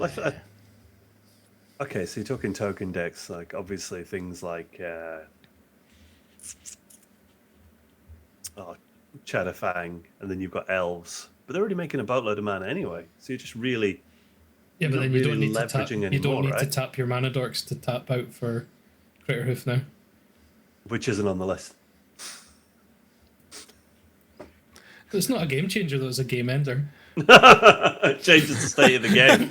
Well, okay, so you're talking token decks, like obviously things like Chatterfang, and then you've got elves, but they're already making a boatload of mana anyway. So you're just really Yeah, but not then you really don't need to tap. leveraging You don't anymore, need to right? tap your mana dorks to tap out for Critterhoof now. Which isn't on the list. It's not a game changer, though. It's a game ender. It changes the state of the game.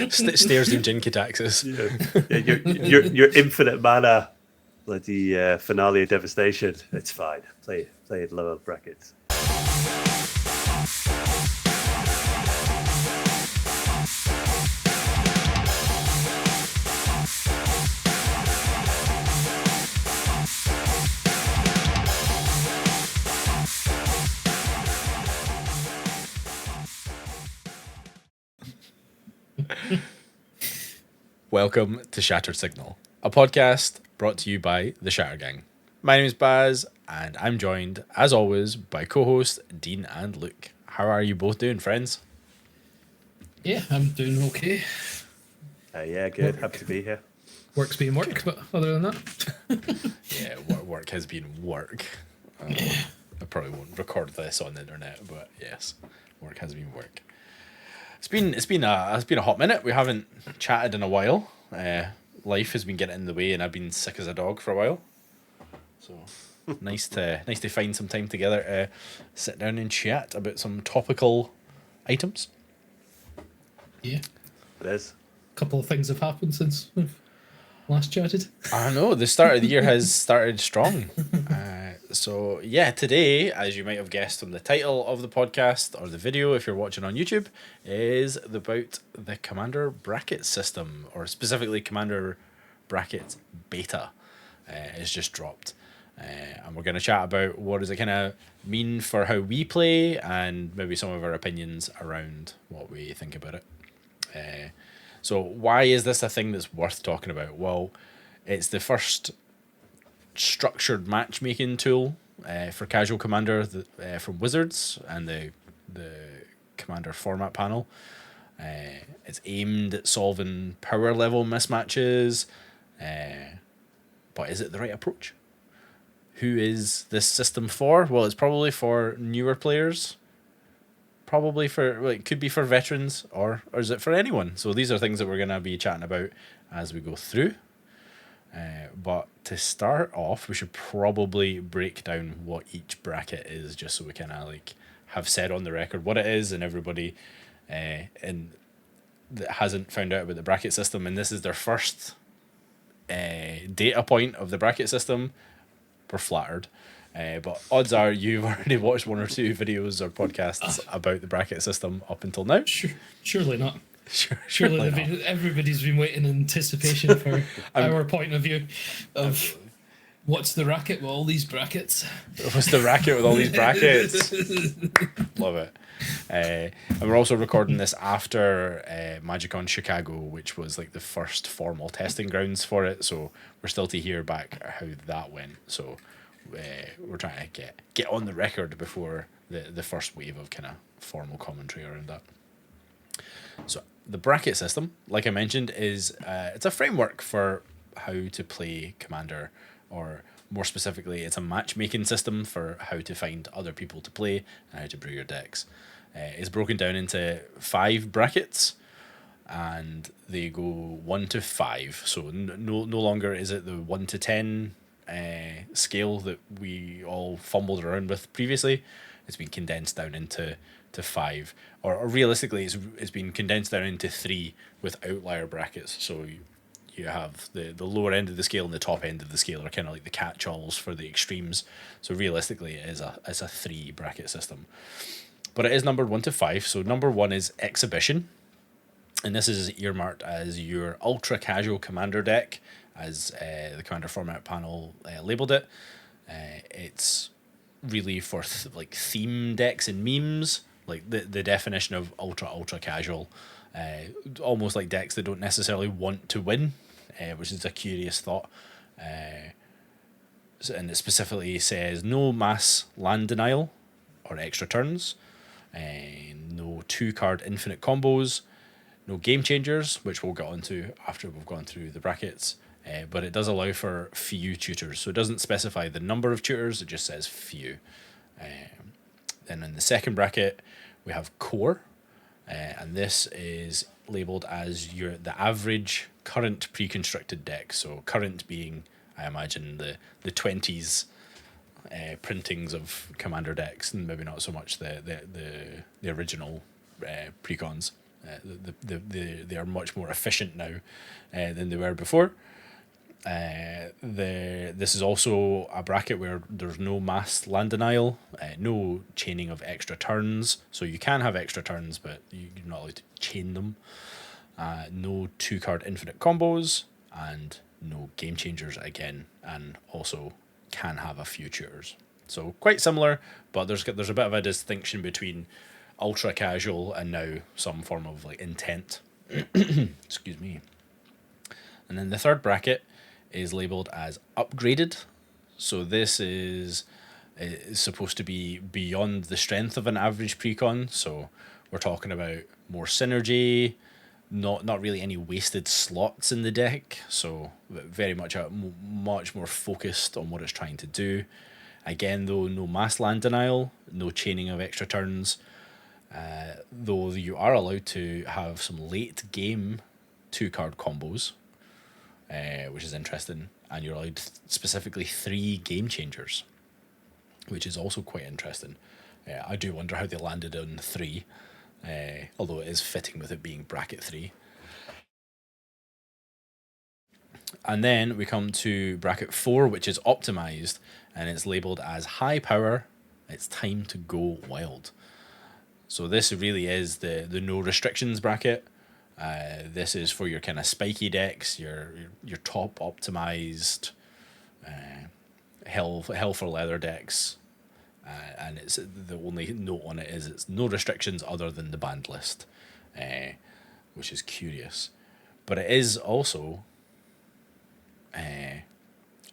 Stares down Jin Kataxis. Yeah, your infinite mana, bloody finale of devastation. It's fine. Play it lower brackets. Welcome to Shattered Signal, a podcast brought to you by the Shattergang. My name is Baz, and I'm joined, as always, by co-hosts Dean and Luke. How are you both doing, friends? Yeah, I'm doing okay. Yeah, good. Happy to be here. Work's been work, but other than that, Yeah, work has been work. I probably won't record this on the internet, but yes, work has been work. It's been a hot minute. We haven't chatted in a while. Life has been getting in the way, and I've been sick as a dog for a while. So nice to find some time together, sit down and chat about some topical items. yeah, It is. a couple of things have happened since we've last chatted. I know the start of the year has started strong. So yeah, today, as you might have guessed from the title of the podcast or the video, if you're watching on YouTube, is about the Commander bracket system, or specifically Commander bracket beta. It's just dropped, and we're going to chat about what does it kind of mean for how we play, and maybe some of our opinions around what we think about it. So why is this a thing that's worth talking about? Well, it's the first structured matchmaking tool for casual Commander from Wizards and the Commander format panel. It's aimed at solving power level mismatches, but is it the right approach? Who is this system for? Well, it's probably for newer players. Probably could be for veterans, or is it for anyone? So these are things that we're going to be chatting about as we go through. But to start off, we should probably break down what each bracket is, just so we kind of have said on the record what it is, and everybody and that hasn't found out about the bracket system, and this is their first data point of the bracket system, we're flattered. But odds are you've already watched one or two videos or podcasts about the bracket system up until now. Surely not. Surely not. Everybody's been waiting in anticipation for our point of view of what's the racket with all these brackets. What's the racket with all these brackets? Love it. And we're also recording this after MagicCon Chicago, which was the first formal testing grounds for it. So we're still to hear back how that went. So we're trying to get on the record before the first wave of kind of formal commentary around that. So the bracket system, like I mentioned, is it's a framework for how to play Commander, or more specifically, it's a matchmaking system for how to find other people to play and how to brew your decks. It's broken down into 5 brackets, and they go 1 to 5. So no longer is it the 1 to 10 scale that we all fumbled around with previously. It's been condensed down into 5, or realistically it's been condensed down into 3 with outlier brackets. So you have the lower end of the scale and the top end of the scale are kind of like the catch-alls for the extremes. So realistically it's a 3 bracket system, but it is numbered 1 to 5. So number 1 is Exhibition, and this is earmarked as your ultra casual Commander deck, as the Commander format panel labeled it. It's really for theme decks and memes, like the definition of ultra casual, almost like decks that don't necessarily want to win, which is a curious thought. And it specifically says no mass land denial or extra turns, No 2-card infinite combos, no game changers, which we'll get onto after we've gone through the brackets. But it does allow for few tutors, so it doesn't specify the number of tutors, it just says few. Then in the second bracket, we have core, and this is labelled as the average current pre-constructed deck. So current being, I imagine, the 20s printings of Commander decks, and maybe not so much the original precons. They are much more efficient now than they were before. This is also a bracket where there's no mass land denial, no chaining of extra turns, so you can have extra turns, but you're not allowed to chain them. No 2-card infinite combos, and no game changers again, and also can have a few tutors. So quite similar, but there's a bit of a distinction between ultra casual and now some form of like intent. Excuse me. And then the third bracket is labeled as upgraded. So this is supposed to be beyond the strength of an average precon. So we're talking about more synergy, not really any wasted slots in the deck. So very much much more focused on what it's trying to do. Again, though, no mass land denial, no chaining of extra turns. Though you are allowed to have some late game 2-card combos, which is interesting, and you're allowed specifically 3 game changers, which is also quite interesting. I do wonder how they landed on 3, although it is fitting with it being bracket 3. And then we come to bracket 4, which is optimized, and it's labeled as high power. It's time to go wild. So this really is the no restrictions bracket. This is for your kind of spiky decks, your top optimized hell for leather decks, and it's the only note on it is it's no restrictions other than the banned list, which is curious, but it is also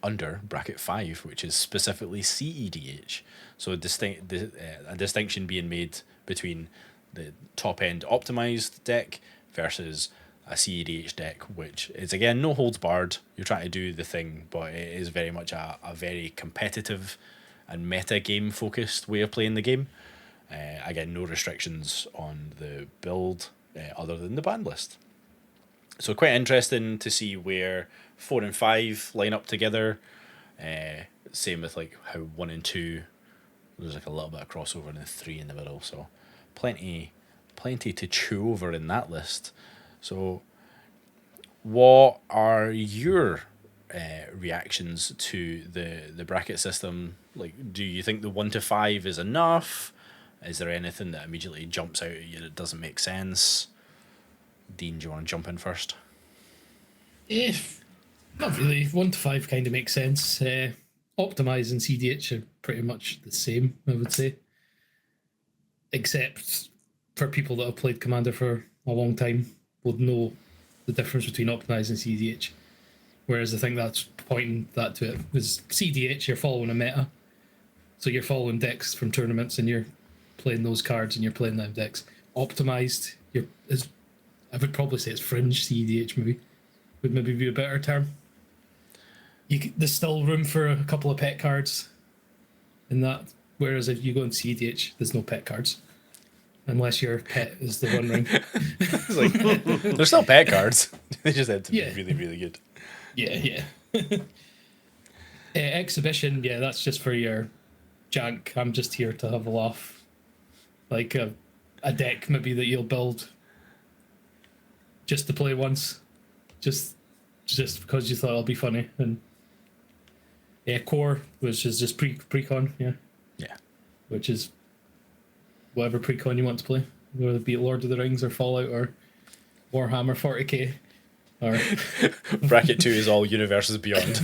under bracket 5, which is specifically CEDH. So a distinction being made between the top end optimized deck versus a CEDH deck, which is again no holds barred. You're trying to do the thing, but it is very much a very competitive and meta game focused way of playing the game. Again, no restrictions on the build other than the banned list. So quite interesting to see where 4 and 5 line up together. Same with like how 1 and 2, there's like a little bit of crossover, and 3 in the middle. So plenty to chew over in that list. So what are your reactions to the bracket system? Like, do you think the 1 to 5 is enough? Is there anything that immediately jumps out at you that doesn't make sense? Dean, do you want to jump in first? Not really. 1 to 5 kind of makes sense. Optimize and CDH are pretty much the same, I would say. Except for people that have played Commander for a long time would know the difference between Optimize and CDH. Whereas I think that's pointing that to it was CDH, you're following a meta. So you're following decks from tournaments and you're playing those cards and you're playing them decks. Optimized, I would probably say it's fringe CDH would maybe be a better term. There's still room for a couple of pet cards in that, whereas if you go in CDH, there's no pet cards. Unless your pet is the One Ring. It's like, there's still pet cards. They just had to be really, really good. Yeah. Exhibition, that's just for your jank. I'm just here to have a laugh. Like a deck maybe that you'll build just to play once. Just because you thought it'll be funny. And core, which is just precon, Yeah. Which is whatever precon you want to play, whether it be Lord of the Rings or Fallout or Warhammer 40k. Or bracket 2 is all universes beyond.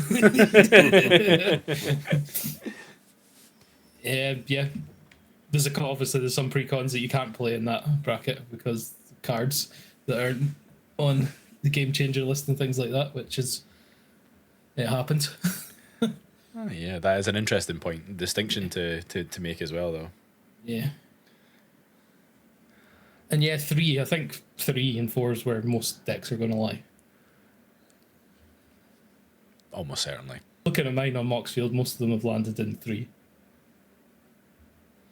There's obviously there's some precons that you can't play in that bracket because cards that aren't on the game changer list and things like that, which is it happened. Oh, yeah, that is an interesting point. Distinction to make as well, though. Yeah. And yeah, I think 3 and 4 is where most decks are going to lie. Almost certainly. Looking at mine on Moxfield, most of them have landed in 3.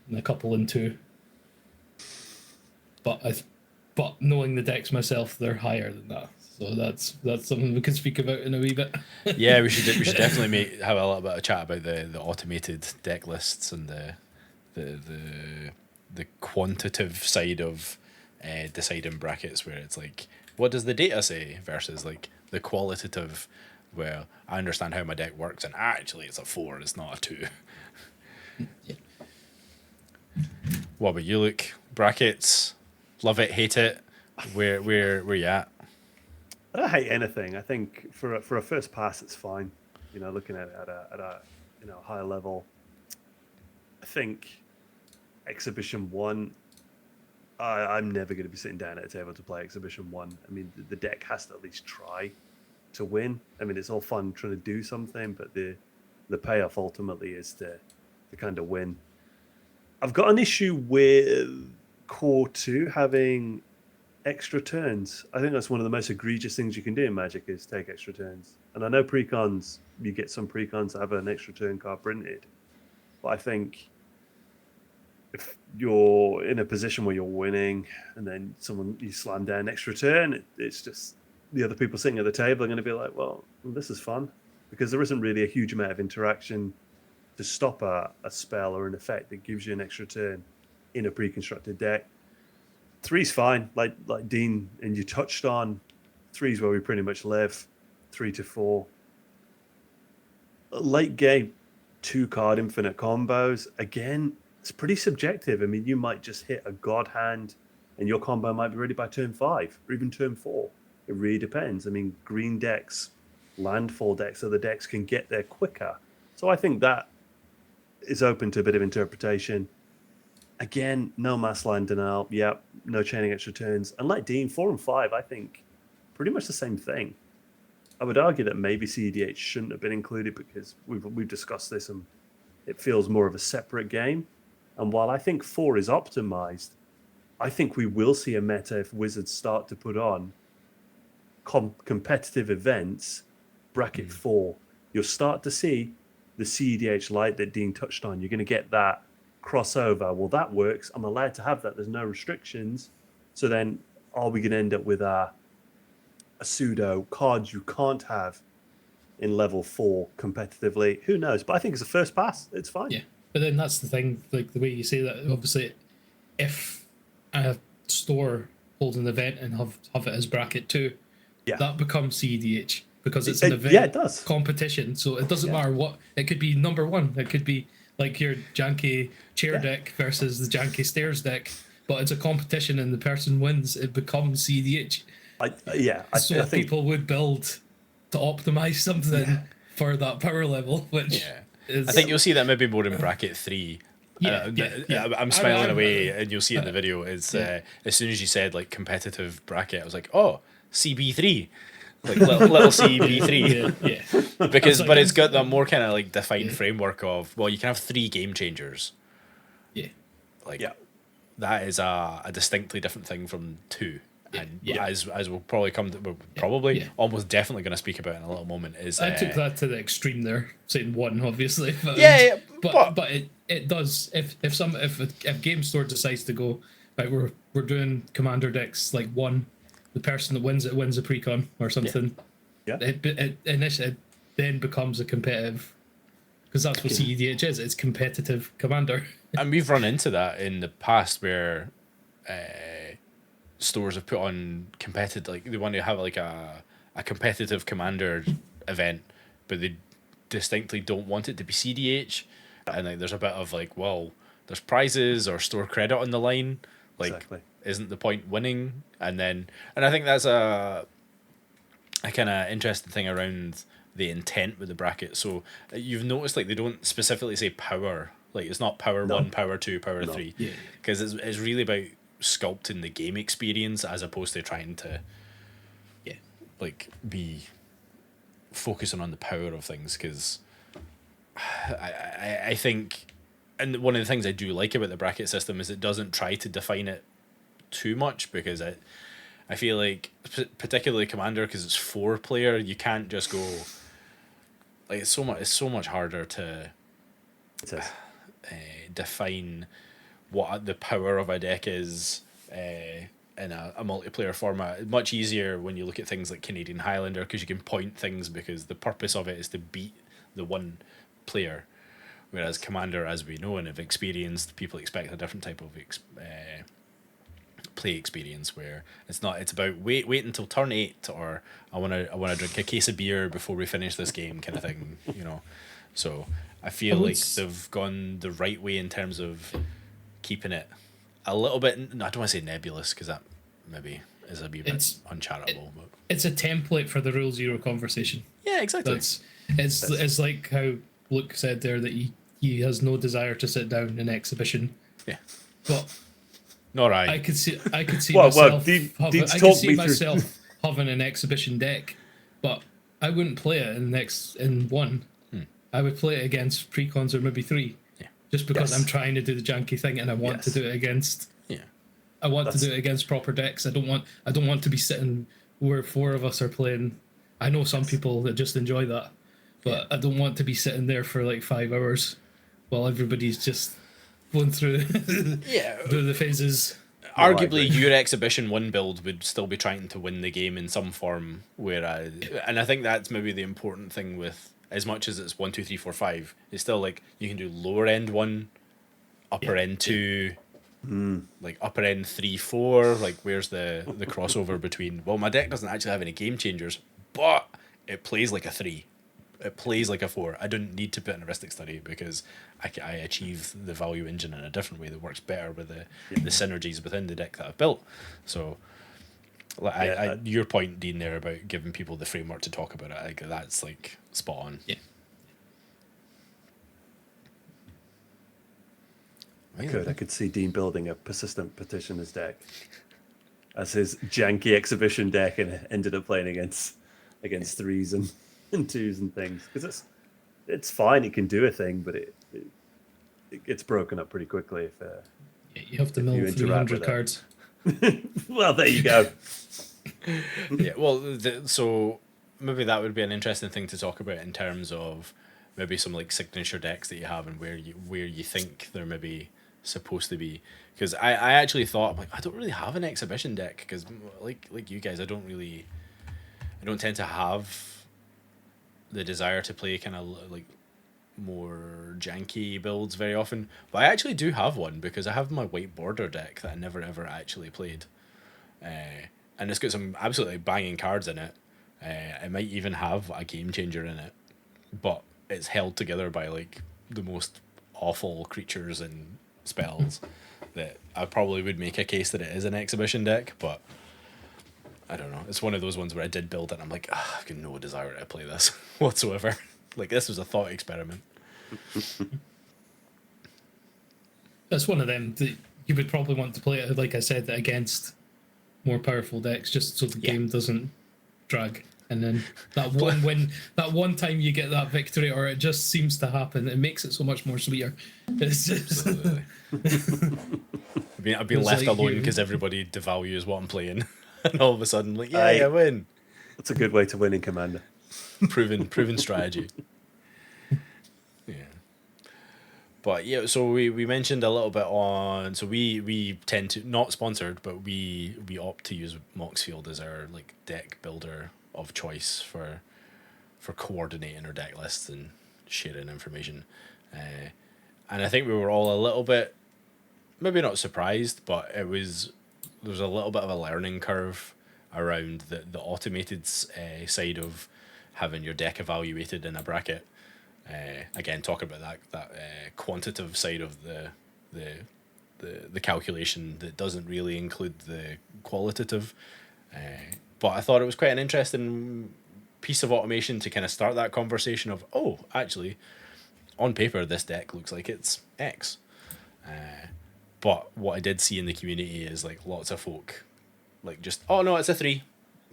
And a couple in 2. But knowing the decks myself, they're higher than that. So that's something we can speak about in a wee bit. Yeah, we should definitely have a little bit of chat about the automated deck lists and the quantitative side of deciding brackets, where it's like, what does the data say versus like the qualitative, where I understand how my deck works and actually it's a 4, it's not a 2. Yeah. What about you, Luke? Brackets, love it, hate it. Where you at? I don't hate anything. I think for a first pass, it's fine. You know, looking at it at a higher level. I think Exhibition 1. I'm never going to be sitting down at a table to play Exhibition 1. I mean, the deck has to at least try to win. I mean, it's all fun trying to do something, but the payoff ultimately is to kind of win. I've got an issue with Core 2 having extra turns. I think that's one of the most egregious things you can do in Magic is take extra turns. And I know precons, you get some precons that have an extra turn card printed. But I think if you're in a position where you're winning and then you slam down extra turn, it's just the other people sitting at the table are going to be like, well, this is fun. Because there isn't really a huge amount of interaction to stop a spell or an effect that gives you an extra turn in a pre-constructed deck. 3's fine, like Dean and you touched on. 3's where we pretty much live. 3 to 4. Late game, 2-card infinite combos. Again, it's pretty subjective. I mean, you might just hit a god hand, and your combo might be ready by turn 5 or even turn 4. It really depends. I mean, green decks, landfall decks, other decks can get there quicker. So I think that is open to a bit of interpretation. Again, no mass line denial. Yep, no chaining extra turns. And like Dean, 4 and 5, I think pretty much the same thing. I would argue that maybe CEDH shouldn't have been included because we've discussed this and it feels more of a separate game. And while I think 4 is optimized, I think we will see a meta if Wizards start to put on competitive events, bracket 4. You'll start to see the CEDH light that Dean touched on. You're going to get that crossover. Well, that works. I'm allowed to have that. There's no restrictions. So then are we going to end up with a pseudo card you can't have in level 4 competitively? Who knows? But I think it's a first pass. It's fine. Yeah. But then that's the thing, like the way you say that, obviously, if a store holds an event and have it as bracket 2, that becomes CEDH because it's an event it does. competition. So it doesn't matter what, it could be number 1. It could be like your janky chair deck versus the janky stairs deck, but it's a competition and the person wins, it becomes CEDH. I think people would build to optimize something for that power level, which is... I think you'll see that maybe more in bracket 3. I'm smiling away, and you'll see it in the video. Is as soon as you said like competitive bracket, I was like, oh, CB3. Like little CB3, because but it's got that more kind of like defined framework of, well, you can have 3 game changers. That is a distinctly different thing from 2. And as we'll probably almost definitely going to speak about in a little moment, is I took that to the extreme there, saying 1 obviously, but but it does if Game Store decides to go right, we're doing commander decks like 1. The person that wins it wins a precon or something. It initially then becomes a competitive, because that's what CEDH is. It's competitive commander. And we've run into that in the past where stores have put on competitive, like they want to have like a competitive commander event, but they distinctly don't want it to be CDH. And like there's a bit of like, well, there's prizes or store credit on the line. Like, isn't the point winning? And I think that's a kind of interesting thing around the intent with the bracket. So you've noticed like they don't specifically say power. Like it's not power 1, power 2, power 3. Because it's really about sculpting the game experience as opposed to trying to like be focusing on the power of things. Because I think, and one of the things I do like about the bracket system is it doesn't try to define it too much, because I feel like particularly Commander, because it's 4-player, you can't just go like it's so much harder to define what the power of a deck is in a multiplayer format. Much easier when you look at things like Canadian Highlander, because you can point things, because the purpose of it is to beat the one player. Whereas Commander, as we know and have experienced, people expect a different type of play experience, where it's about wait until turn 8, or I want to drink a case of beer before we finish this game, kind of thing, you know. So I feel like they've gone the right way in terms of keeping it a little bit, no, I don't want to say nebulous, because that maybe is a wee bit uncharitable. But it's a template for the Rule Zero conversation. Yeah, exactly. It's like how Luke said there, that he has no desire to sit down in exhibition. Yeah. But nor I. I could see myself myself having an exhibition deck, but I wouldn't play it in one. I would play it against precons or maybe 3. Yeah. Just because I'm trying to do the janky thing, and I want to do it against I want to do it against proper decks. I don't want to be sitting where 4 of us are playing. I know some people that just enjoy that, but I don't want to be sitting there for like 5 hours while everybody's just going through through the phases. Arguably, your Exhibition 1 build would still be trying to win the game in some form, and I think that's maybe the important thing with, as much as it's 1, 2, 3, 4, 5, it's still like you can do lower end 1, upper end 2, like upper end 3, 4. Like, where's the crossover between? Well, my deck doesn't actually have any game changers, but it plays like a 3. It plays like a 4. I don't need to put in a Ristic Study, because I achieve the value engine in a different way that works better with the synergies within the deck that I've built. So, your point, Dean, there about giving people the framework to talk about it, that's like spot on. Yeah. I could see Dean building a persistent petitioner's deck as his janky exhibition deck, and ended up playing against 3s and 2s and things, because it's fine, it can do a thing, but it gets broken up pretty quickly if you have to mill 300 cards. Well, there you go. Yeah, well, so maybe that would be an interesting thing to talk about in terms of maybe some like signature decks that you have, and where you think they're maybe supposed to be. Because I actually thought, I'm like, I don't really have an exhibition deck, because like you guys, I don't tend to have the desire to play kind of like more janky builds very often. But I actually do have one, because I have my white border deck that I never ever actually played, and it's got some absolutely banging cards in it. It might even have a game changer in it, but it's held together by like the most awful creatures and spells that I probably would make a case that it is an exhibition deck, but I don't know. It's one of those ones where I did build it and I'm like, I've got no desire to play this whatsoever. Like, this was a thought experiment. That's one of them that you would probably want to play it, like I said, against more powerful decks, just so the game doesn't drag. And then that one time you get that victory, or it just seems to happen, it makes it so much more sweeter. It's just I've been left like alone because everybody devalues what I'm playing. And all of a sudden, like, I win. That's a good way to win in Commander. Proven strategy. Yeah. But yeah, so we mentioned a little bit on, so we tend to, not sponsored, but we opt to use Moxfield as our like deck builder of choice for coordinating our deck lists and sharing information. And I think we were all a little bit, maybe not surprised, but there was a little bit of a learning curve around the automated side of having your deck evaluated in a bracket. Again, talking about that quantitative side of the calculation that doesn't really include the qualitative. But I thought it was quite an interesting piece of automation to kind of start that conversation of, oh, actually, on paper, this deck looks like it's X. But what I did see in the community is like lots of folk like just, oh no, it's a 3.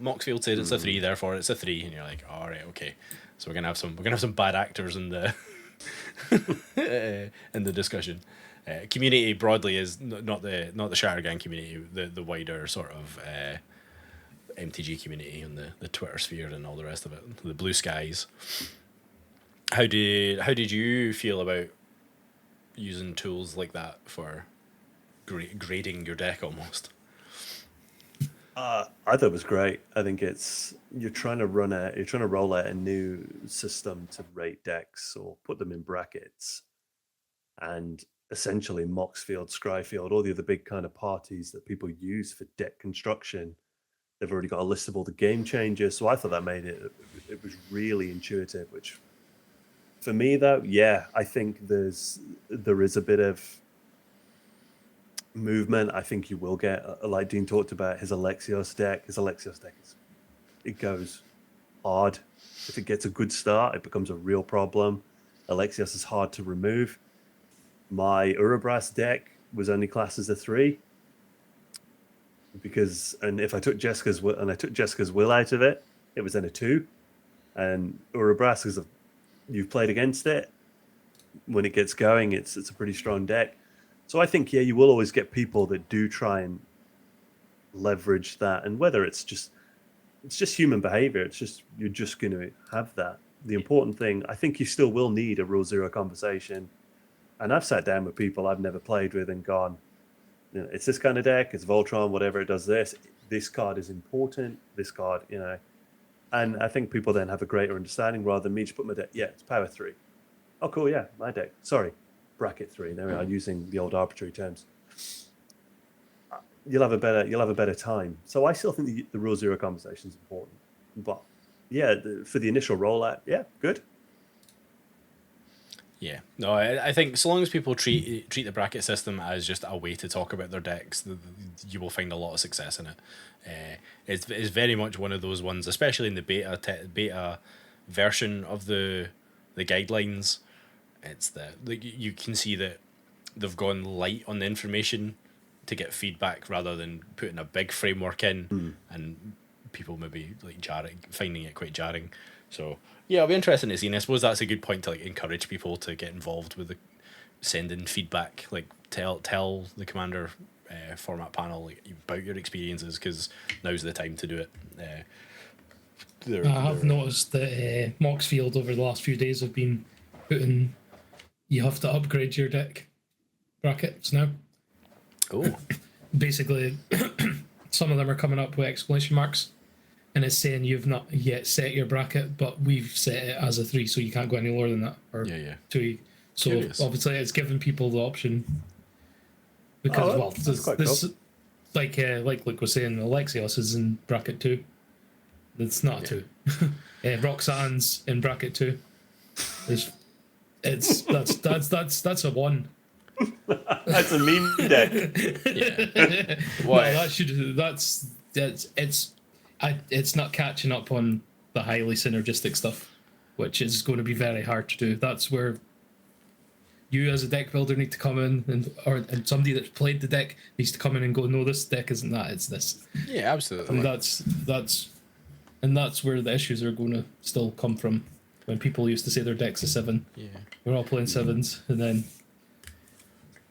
Moxfield said it's a 3, therefore it's a 3, and you're like, all right, okay. So we're gonna have some bad actors in the in the discussion. Community broadly is not the Shattergang community, the wider sort of MTG community and the Twitter sphere and all the rest of it, the blue skies. How did you feel about using tools like that for grading your deck almost? I thought it was great. I think you're trying to roll out a new system to rate decks or put them in brackets, and essentially Moxfield, Scryfield, all the other big kind of parties that people use for deck construction. They've already got a list of all the game changers, so I thought that made it was really intuitive. Which, for me though, yeah, I think there is a bit of movement. I think you will get, like Dean talked about, his Alexios deck. It goes hard. If it gets a good start, it becomes a real problem. Alexios is hard to remove. My Urabras deck was only classed as a 3 and if I took Jessica's will out of it, it was then a 2. And Urabras, because you've played against it, when it gets going, it's a pretty strong deck. So I think, yeah, you will always get people that do try and leverage that, and whether it's just human behavior. It's just, you're just going to have that. The important thing, I think, you still will need a rule zero conversation. And I've sat down with people I've never played with and gone, it's this kind of deck, it's Voltron, whatever, it does this. This card is important. This card, and I think people then have a greater understanding rather than me just put my deck. Yeah, it's power 3. Oh, cool. Yeah, my deck. Sorry, bracket 3. There we are, using the old arbitrary terms. You'll have a better time. So I still think the rule zero conversation is important. But yeah, for the initial rollout, yeah, good. Yeah, no, I think so long as people treat the bracket system as just a way to talk about their decks, you will find a lot of success in it. It's very much one of those ones, especially in the beta version of the guidelines. It's that you can see that they've gone light on the information to get feedback rather than putting a big framework in, and people maybe finding it quite jarring. So yeah, it'll be interesting to see. And I suppose that's a good point to encourage people to get involved with sending feedback. Tell the commander format panel about your experiences, because now's the time to do it. I have noticed that Moxfield over the last few days have been putting, you have to upgrade your deck brackets now. Oh. Basically, some of them are coming up with exclamation marks, and it's saying you've not yet set your bracket, but we've set it as a 3, so you can't go any lower than that, or 2. So curious. Obviously, it's giving people the option, because this cool. Like Luke was saying, Alexios is in bracket 2. It's not a 2. Roxanne's in bracket 2. That's a 1. That's a meme deck. Yeah. Why? No, it's not catching up on the highly synergistic stuff, which is going to be very hard to do. That's where you as a deck builder need to come in, and somebody that's played the deck needs to come in and go, no, this deck isn't that, it's this. Yeah, absolutely. And that's where the issues are going to still come from. When people used to say their deck's a 7, we're all playing 7s, and then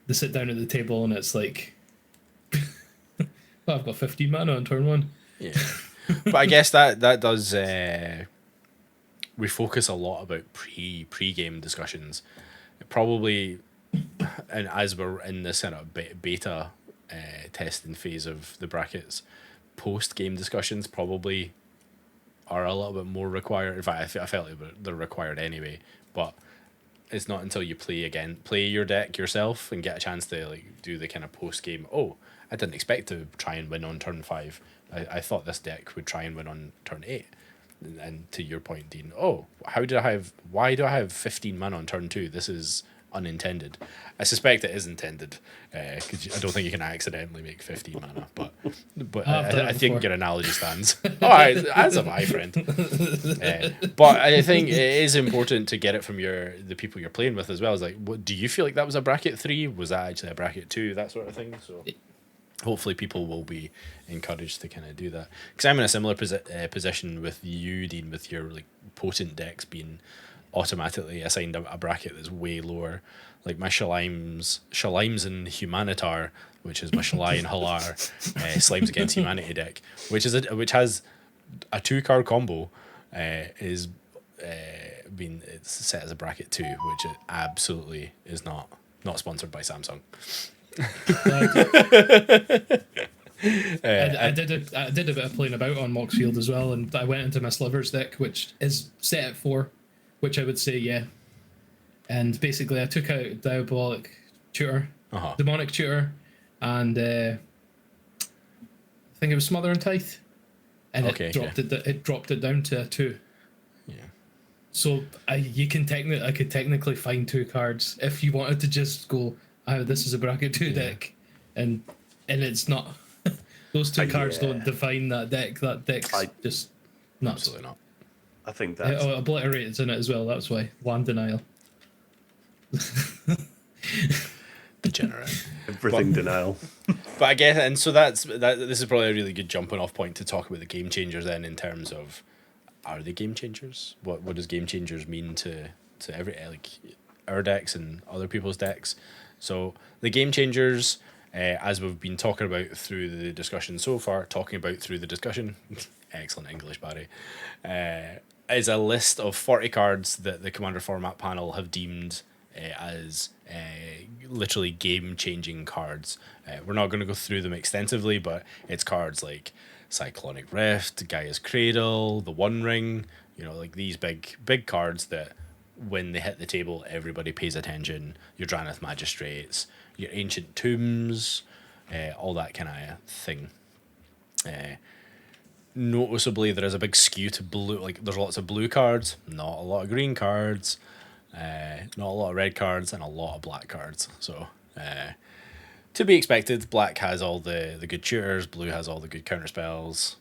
they sit down at the table and it's like, well, I've got 15 mana on turn 1. Yeah. But I guess that does we focus a lot about pre-game discussions. Probably, and as we're in this kind of beta testing phase of the brackets, post-game discussions probably are a little bit more required. In fact, I felt like they're required anyway, but it's not until you play your deck yourself and get a chance to do the kind of post-game, oh, I didn't expect to try and win on turn 5. I thought this deck would try and win on turn 8. And to your point, Dean, why do I have 15 mana on turn 2? This is unintended. I suspect it is intended, because I don't think you can accidentally make 15 mana, but I think your analogy stands. As have I, friend. But I think it is important to get it from the people you're playing with as well. What do you feel like that was a bracket 3? Was that actually a bracket 2? That sort of thing. So hopefully people will be encouraged to kind of do that, because I'm in a similar position with you, Dean, with your potent decks being automatically assigned a bracket that's way lower. Like my Shalimes and Humanitar, which is my Shalai and Halar Slimes Against Humanity deck, which has a 2-card combo, is it's set as a bracket 2, which it absolutely is not sponsored by Samsung. I did a bit of playing about on Moxfield as well, and I went into my Slivers deck, which is set at 4, which I would say, yeah. And basically, I took out Diabolic Tutor, Demonic Tutor, and I think it was Smother and Tithe, and it dropped it down to a 2. Yeah. So I could technically find 2 cards if you wanted to just go, this is a bracket 2 deck, and it's not. Those 2 cards don't define that deck. That deck's just nuts. Absolutely not. I think that's... Obliterated's in it as well, that's why. Land Denial. Degenerate. Everything denial. But I guess, and so this is probably a really good jumping off point to talk about the game changers then, in terms of, are they game changers? What does game changers mean to every, like, our decks and other people's decks? So the game changers, as we've been talking about through the discussion so far, excellent English, Barry, is a list of 40 cards that the Commander format panel have deemed as literally game-changing cards. We're not going to go through them extensively, but it's cards like Cyclonic Rift, Gaia's Cradle, the One Ring, like these big cards that when they hit the table, everybody pays attention. Your Drannith Magistrates, your Ancient Tombs, all that kind of thing. Noticeably, there is a big skew to blue. Like, there's lots of blue cards, not a lot of green cards, not a lot of red cards, and a lot of black cards. So, to be expected, black has all the good tutors, blue has all the good counter spells,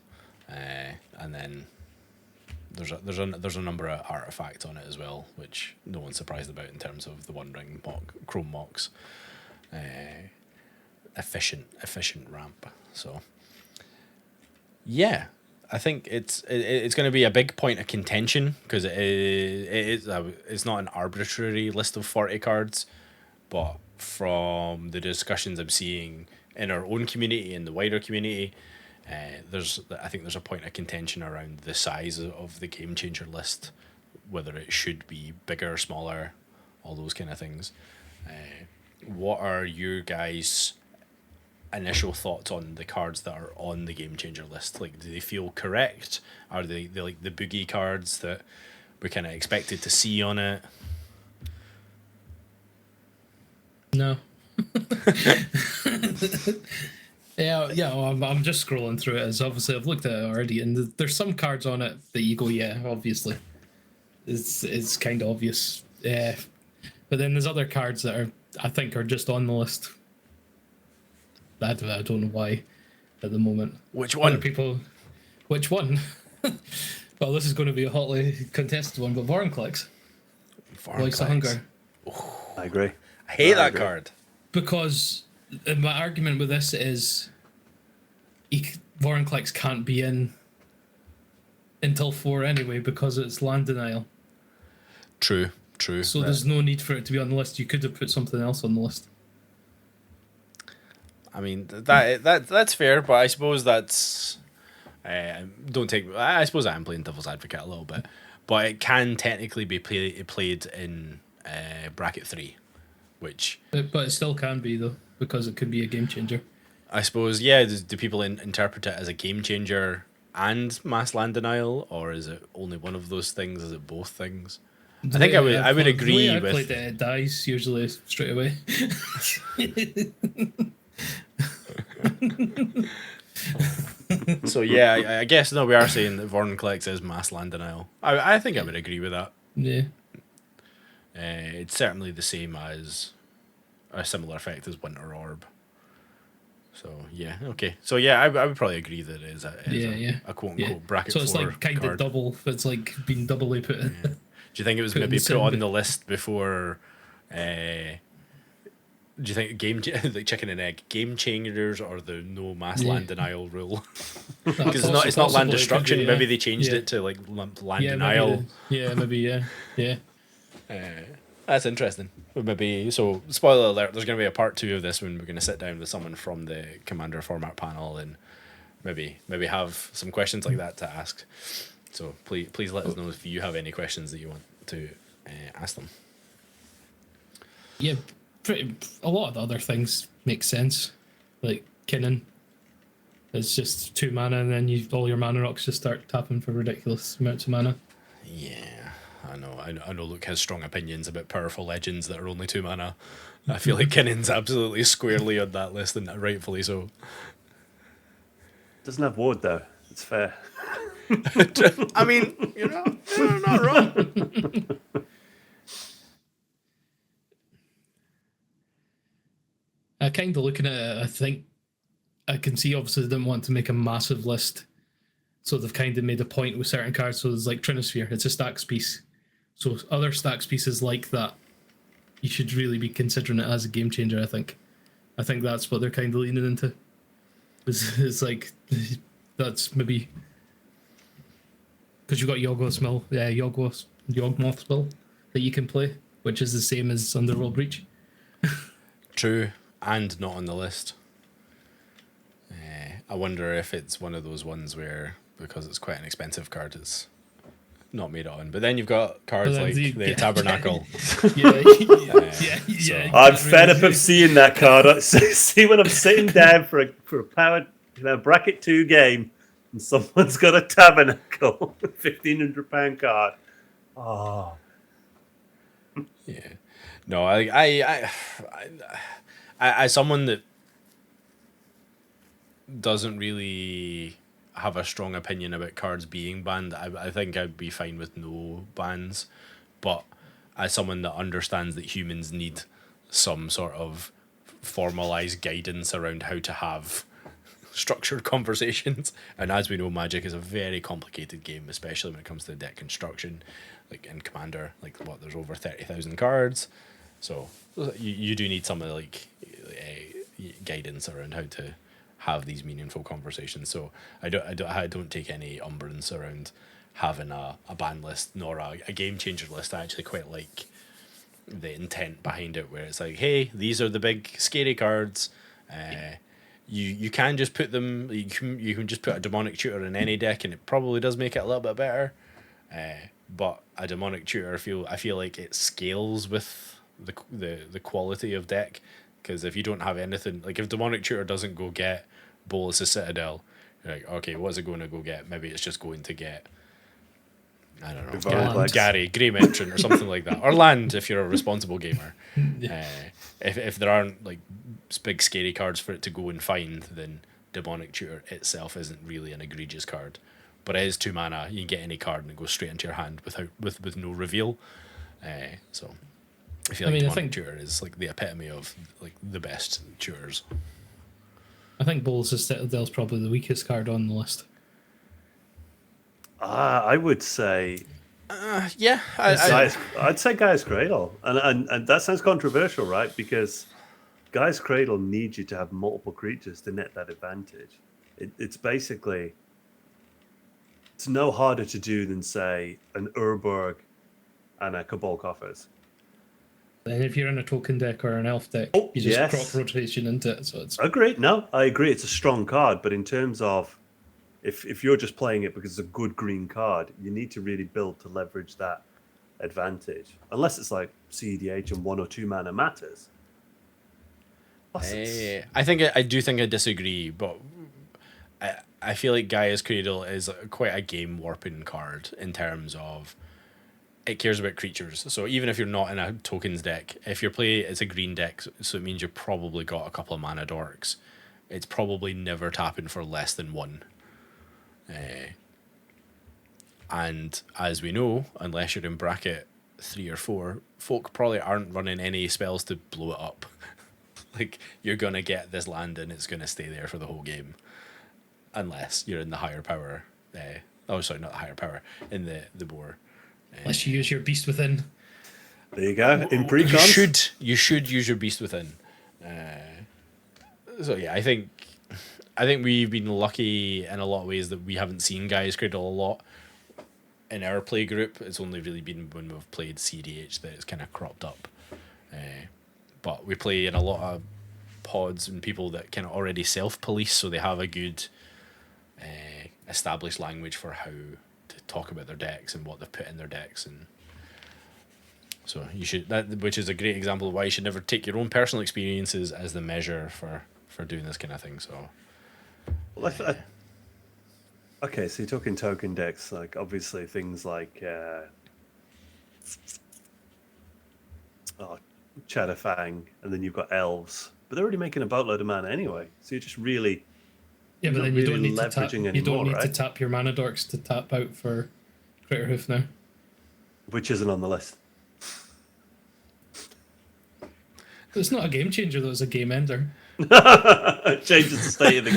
and then there's a number of artifacts on it as well, which no one's surprised about in terms of the One Ring Chrome Mox. Efficient ramp. So, yeah. I think it's going to be a big point of contention, because it's not an arbitrary list of 40 cards, but from the discussions I'm seeing in our own community and the wider community, I think there's a point of contention around the size of the game changer list, whether it should be bigger or smaller, all those kind of things. What are your guys' initial thoughts on the cards that are on the game changer list? Like, do they feel correct? Are they like the boogie cards that we kind of expected to see on it? No. I'm just scrolling through it, as obviously I've looked at it already, and there's some cards on it that you go, yeah, obviously it's kind of obvious, but then there's other cards that I think are just on the list. I don't know why at the moment. Which one? Which one? Well, this is going to be a hotly contested one, but Vorinclex. Voice of Hunger. I agree. I hate that card. Because my argument with this is Vorinclex can't be in until 4 anyway, because it's land denial. True. So there's no need for it to be on the list. You could have put something else on the list. I mean, that's fair, but I suppose that's... I suppose I am playing devil's advocate a little bit, but it can technically be played in bracket 3, which... But it still can be, though, because it could be a game changer. I suppose, yeah, do people interpret it as a game changer and mass land denial, or is it only one of those things? Is it both things? I think I would agree the way with... I played it dies usually straight away. So yeah, I guess no, we are saying that Vorinclex is mass land denial. I think I would agree with that. Yeah. It's certainly the same as a similar effect as Winter Orb. So yeah, okay. So yeah, I would probably agree that it is a quote unquote bracket 4 So it's like kind card. of double. It's like been doubly put in. Yeah. Do you think it was maybe put on the list before? Do you think like chicken and egg game changers or the no mass land denial rule? Because it's not land destruction. Maybe they changed it to like land denial. Maybe, yeah. That's interesting. Maybe so. Spoiler alert: there's going to be a part 2 of this when we're going to sit down with someone from the Commander format panel and maybe have some questions like that to ask. So please let us know if you have any questions that you want to ask them. Yeah, a lot of the other things make sense. Like Kinnan, it's just 2 mana, and then all your mana rocks just start tapping for ridiculous amounts of mana. Yeah, I know. Luke has strong opinions about powerful legends that are only 2 mana. I feel like Kinnan's absolutely squarely on that list, and rightfully so. Doesn't have ward though. It's fair. I mean, you're not wrong. Kind of looking at it, I think I can see obviously they didn't want to make a massive list, so they've kind of made a point with certain cards. So there's like Trinosphere, it's a stacks piece. So other stacks pieces like that, you should really be considering it as a game changer. I think that's what they're kind of leaning into. It's like that's maybe because you've got Yawgmoth Spill that you can play, which is the same as Underworld Breach. True, and not on the list. I wonder if it's one of those ones where, because it's quite an expensive card, it's not made it on. But then you've got cards like the Tabernacle. I'm fed up of seeing that card. See when I'm sitting down for a powered bracket 2 game, and someone's got a Tabernacle, £1,500 card. Oh, yeah. No, I as someone that doesn't really have a strong opinion about cards being banned, I think I'd be fine with no bans. But as someone that understands that humans need some sort of formalized guidance around how to have structured conversations, and as we know, Magic is a very complicated game, especially when it comes to deck construction. Like in Commander, there's over 30,000 cards, so you do need some guidance around how to have these meaningful conversations. So I don't take any umbrance around having a ban list nor a game changer list. I actually quite like the intent behind it, where it's like, hey, these are the big scary cards. You can just put them. You can just put a demonic tutor in any deck, and it probably does make it a little bit better. But a demonic tutor, I feel like it scales with the quality of deck. Because if you don't have anything, like if demonic tutor doesn't go get Bolas's Citadel, you're like, okay, what's it going to go get? Maybe it's just going to get, I don't know, Gary, Grey Mentrant or something like that, or land if you're a responsible gamer. If there aren't like big scary cards for it to go and find, then demonic tutor itself isn't really an egregious card. But it is 2 mana. You can get any card and it goes straight into your hand with no reveal. So I feel like demonic tutor is like the epitome of like the best tutors. I think Bolas's Citadel's probably the weakest card on the list. I would say, yeah, I'd say Gaia's Cradle, and that sounds controversial, right? Because Gaia's Cradle needs you to have multiple creatures to net that advantage. It's basically, it's no harder to do than say an Urborg and a Cabal Coffers. And if you're in a token deck or an elf deck, you just crop rotation into it. So it's Agreed. No, I agree. It's a strong card, but in terms of if you're just playing it because it's a good green card, you need to really build to leverage that advantage. Unless it's like CEDH and 1 or 2 mana matters. I do think I disagree, but I feel like Gaia's Cradle is quite a game warping card in terms of it cares about creatures. So even if you're not in a tokens deck, if you're playing, it's a green deck, so it means you've probably got a couple of mana dorks. It's probably never tapping for less than 1. And as we know, unless you're in bracket 3 or 4, folk probably aren't running any spells to blow it up. Like, you're going to get this land and it's going to stay there for the whole game. Unless you're in the higher power. Not the higher power, in the boar. Unless you use your Beast Within. There you go. In precons, you should use your Beast Within. So yeah, I think we've been lucky in a lot of ways that we haven't seen Gaia's Cradle a lot. in our play group, it's only really been when we've played CDH that it's kind of cropped up. But we play in a lot of pods and people that kind of already self-police, so they have a good established language for how to talk about their decks and what they've put in their decks, and so you should which is a great example of why you should never take your own personal experiences as the measure for doing this kind of thing. So, well, okay, so you're talking token decks, like obviously things like Shattergang, and then you've got elves, but they're already making a boatload of mana anyway, so you're just really Yeah, but not then you don't really need to tap. leveraging You don't anymore, need to right? tap your mana dorks to tap out for Critter Hoof now. Which isn't on the list. It's not a game changer, though. It's a game ender. It changes the state of the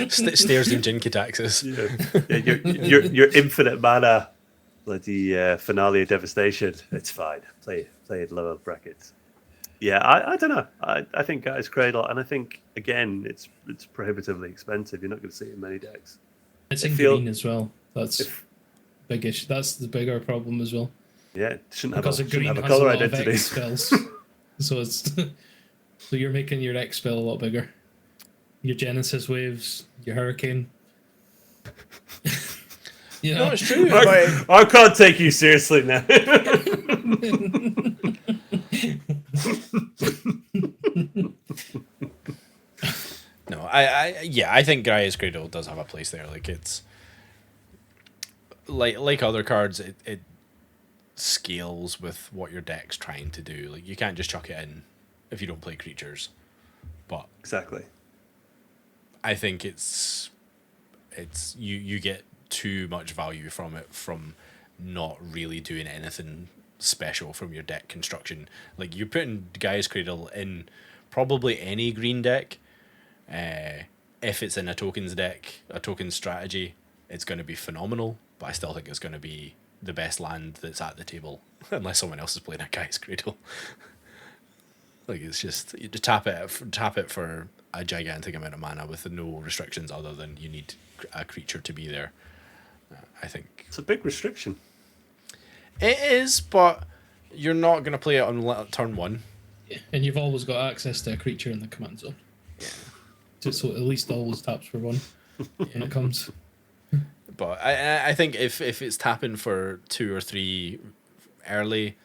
game. stairs and Jinky taxes. Yeah, your infinite mana, bloody finale of devastation. It's fine. Play it lower brackets. Yeah, I don't know. I think Guy's Cradle, and I think again it's prohibitively expensive. You're not going to see it in many decks. It's in green as well. That's big issue. That's the bigger problem as well. Yeah, it shouldn't Because have green a has a color lot identity. of X spells, so it's so you're making your X spell a lot bigger. Your Genesis waves, your Hurricane. You know, No, it's true. I can't take you seriously now. No, I think Graia's Cradle does have a place there. Like it's like other cards, it scales with what your deck's trying to do. Like you can't just chuck it in if you don't play creatures. But Exactly. I think it's you get too much value from it from not really doing anything special from your deck construction. Like you're putting Gaia's Cradle in probably any green deck. If it's in a tokens deck, a token strategy, it's going to be phenomenal, but I still think it's going to be the best land that's at the table, unless someone else is playing a Gaia's Cradle. Like it's just you tap it for a gigantic amount of mana with no restrictions other than you need a creature to be there. I think It's a big restriction. it is, but you're not going to play it on turn one. yeah. And you've always got access to a creature in the command zone. So at least always taps for one when it comes. But I think if it's tapping for 2 or 3 early,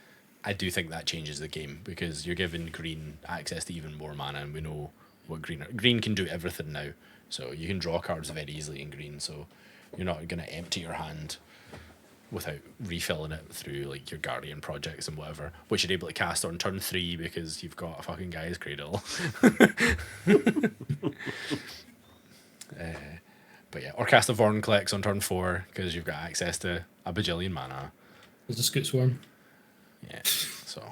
I do think that changes the game because you're giving green access to even more mana, and we know what green can do everything now. So you can draw cards very easily in green. So you're not going to empty your hand without refilling it through like your Guardian projects and whatever, which you're able to cast on turn 3 because you've got a fucking Gaia's Cradle. But yeah, or cast a Vornclex on turn 4 because you've got access to a bajillion mana. There's a Scoot Swarm. Yeah, so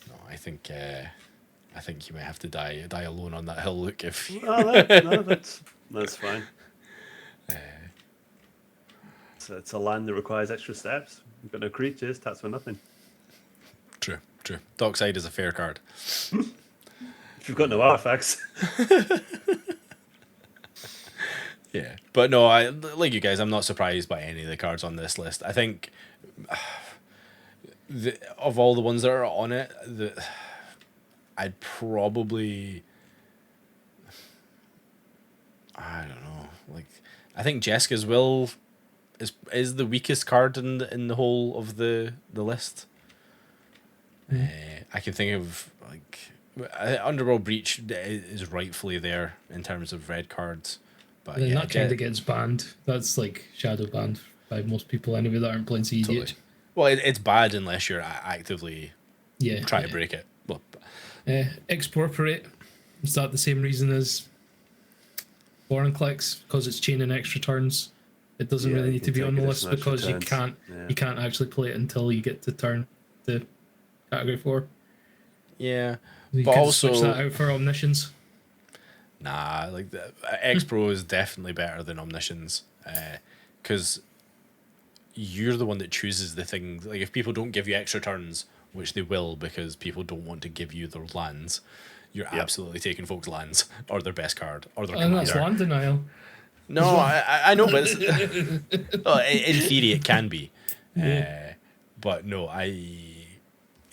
no, I think you might have to die alone on that hill. Look, if No, that's fine. So it's a land that requires extra steps. You've got no creatures, taps for nothing. true. Dockside is a fair card. If you've got no artifacts. Yeah, but no, I like you guys. I'm not surprised by any of the cards on this list. I think of all the ones that are on it, I'd probably, I don't know. Like, I think Jessica's Will is the weakest card in the whole of the list. I can think of like Underworld Breach is rightfully there in terms of red cards. But And then yeah, that kind of gets banned. That's like shadow banned by most people anyway that aren't playing CEDH. Totally. Well, it's bad unless you're actively trying to break it. Well, Expropriate. Is that the same reason as Vornclex? Because it's chaining extra turns. It doesn't really need to be on the list because you can't actually play it until you get to turn to category 4. yeah, You but can also switch that out for Omniscience. nah, like the X Pro is definitely better than Omniscience, because you're the one that chooses the things. Like if people don't give you extra turns, which they will because people don't want to give you their lands, you're absolutely taking folks' lands or their best card or their And that's commander. land denial. No, I know, but in theory it can be. But no,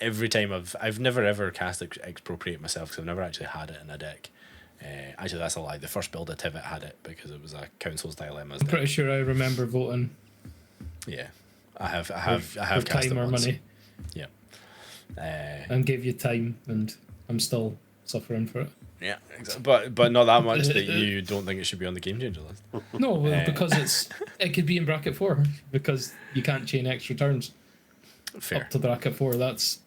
every time I've never ever cast Expropriate myself because I've never actually had it in a deck. Actually, that's a lie. The first build at Tivit had it because it was a Council's Dilemmas. I'm pretty sure I remember voting. Yeah, I have with cast time it or once. money. Yeah. And gave you time, and I'm still suffering for it. Yeah, exactly. But not that much that you don't think it should be on the game changer list. No, well, because it could be in bracket 4 because you can't chain extra turns Fair. up to bracket 4. That's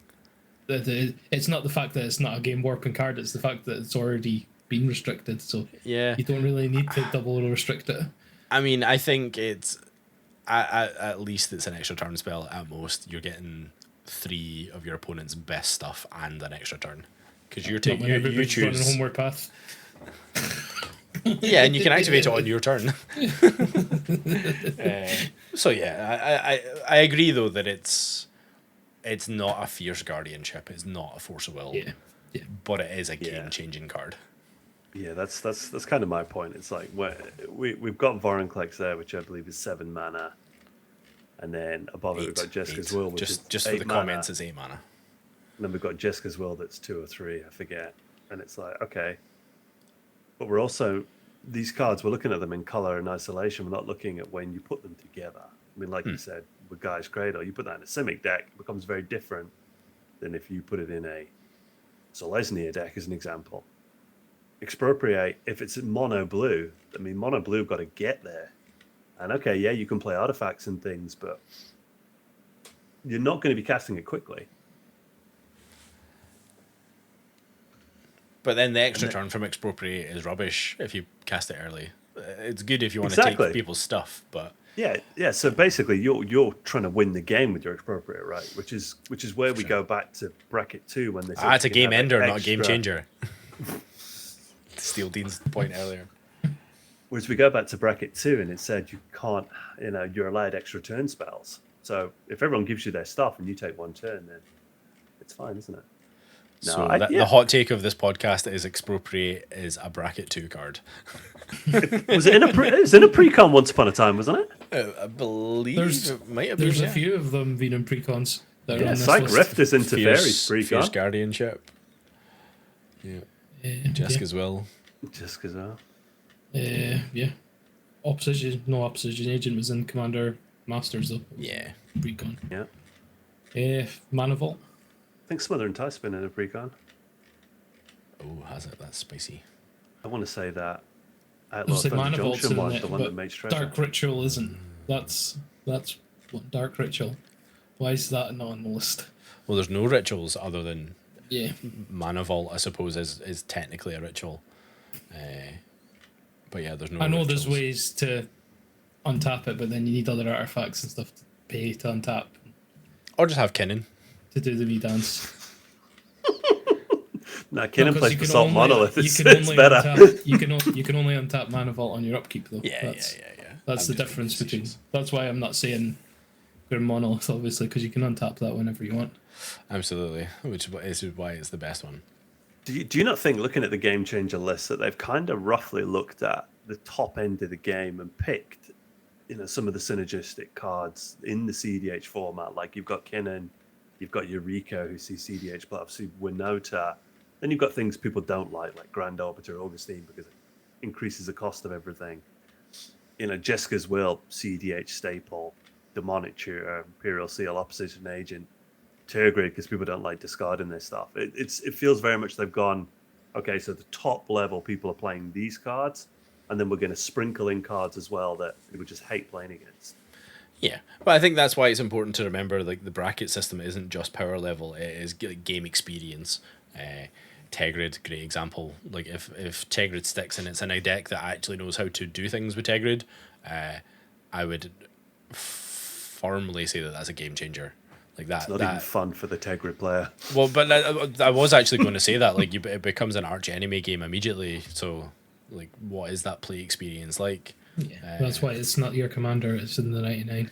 it's not the fact that it's not a game warping card; it's the fact that it's already been restricted. So Yeah, you don't really need to double restrict it. I mean, I think it's at least it's an extra turn spell. At most, you're getting 3 of your opponent's best stuff and an extra turn because you're taking you choose running homeward path. Yeah, and you can activate it on your turn. So yeah, I agree though that it's not a fierce guardianship. It's not a force of will. Yeah. But it is a game-changing card. Yeah, that's kind of my point. It's like we've got Vorinclex there, which I believe is 7 mana, and then above it we've got Jeska's Will, which is just for the mana. comments, it's 8 mana. And then we've got Jeska's Will that's 2 or 3, I forget. And it's like, okay, but we're also these cards. We're looking at them in color and isolation. We're not looking at when you put them together. I mean, like you said, with Gaia's Cradle, you put that in a Simic deck, it becomes very different than if you put it in a Selesnya deck, as an example. Expropriate, if it's mono blue, I mean, mono blue got to get there. And okay, yeah, you can play artifacts and things, but you're not going to be casting it quickly. But then the extra turn from Expropriate is rubbish if you cast it early. It's good if you want to take people's stuff, but yeah. So basically, you're trying to win the game with your Expropriate, right? Which is where we go back to bracket 2 when they said it's a game ender, not a game changer. Steal Dean's point earlier. Whereas we go back to bracket 2 and it said you can't, you're allowed extra turn spells. So if everyone gives you their stuff and you take 1 turn, then it's fine, isn't it? No, so the hot take of this podcast is Expropriate is a bracket 2 card. Was it in a precon once upon a time, wasn't it? I believe it might have been. There's a few of them being in precons. Yeah, Psych Rift is into Fairies precon. Fierce Guardianship. Yeah. Jeska's Will. Jeska's Will. Yeah. No Opposition Agent was in Commander Masters though. Yeah. Precon. Yeah. Mana Vault. I think Smother and Tice been in a precon. Oh, has it? That's spicy. I want to say that Mana Vault's in was it, the one that made Treasure. Dark Ritual isn't. That's what Dark Ritual. Why is that not on the list? Well, there's no rituals other than Mana Vault, I suppose, is technically a ritual. But yeah, there's no. I know rituals. there's ways to untap it, but then you need other artifacts and stuff to pay to untap. Or just have Kinnan. To do the wee dance. Nah, Kinnan plays for Basalt Monolith. It's better. You can only untap Mana Vault on your upkeep though. Yeah. That's the difference between. That's why I'm not saying Grim Monolith, obviously, because you can untap that whenever you want. Absolutely, which is why it's the best one. Do you not think, looking at the Game Changer list, that they've kind of roughly looked at the top end of the game and picked, some of the synergistic cards in the CDH format? Like you've got Kinnan, you've got Eureka, who sees CDH, but obviously Winota. Then you've got things people don't like Grand Orbiter, Augustine, because it increases the cost of everything. Jeska's Will, CDH staple, Demonic Tutor, Imperial Seal, Opposition Agent, Tergrid, because people don't like discarding their stuff. It feels very much they've gone, okay, so the top level people are playing these cards, and then we're going to sprinkle in cards as well that people just hate playing against. Yeah, but I think that's why it's important to remember the bracket system isn't just power level; it is game experience. Tergrid, great example. Like if Tergrid sticks and it's in a deck that actually knows how to do things with Tergrid, I would firmly say that that's a game changer. Like that. It's not even fun for the Tergrid player. Well, but I was actually going to say that. Like it becomes an arch enemy game immediately. So, like, what is that play experience like? Yeah, that's why it's not your commander. It's in the 99.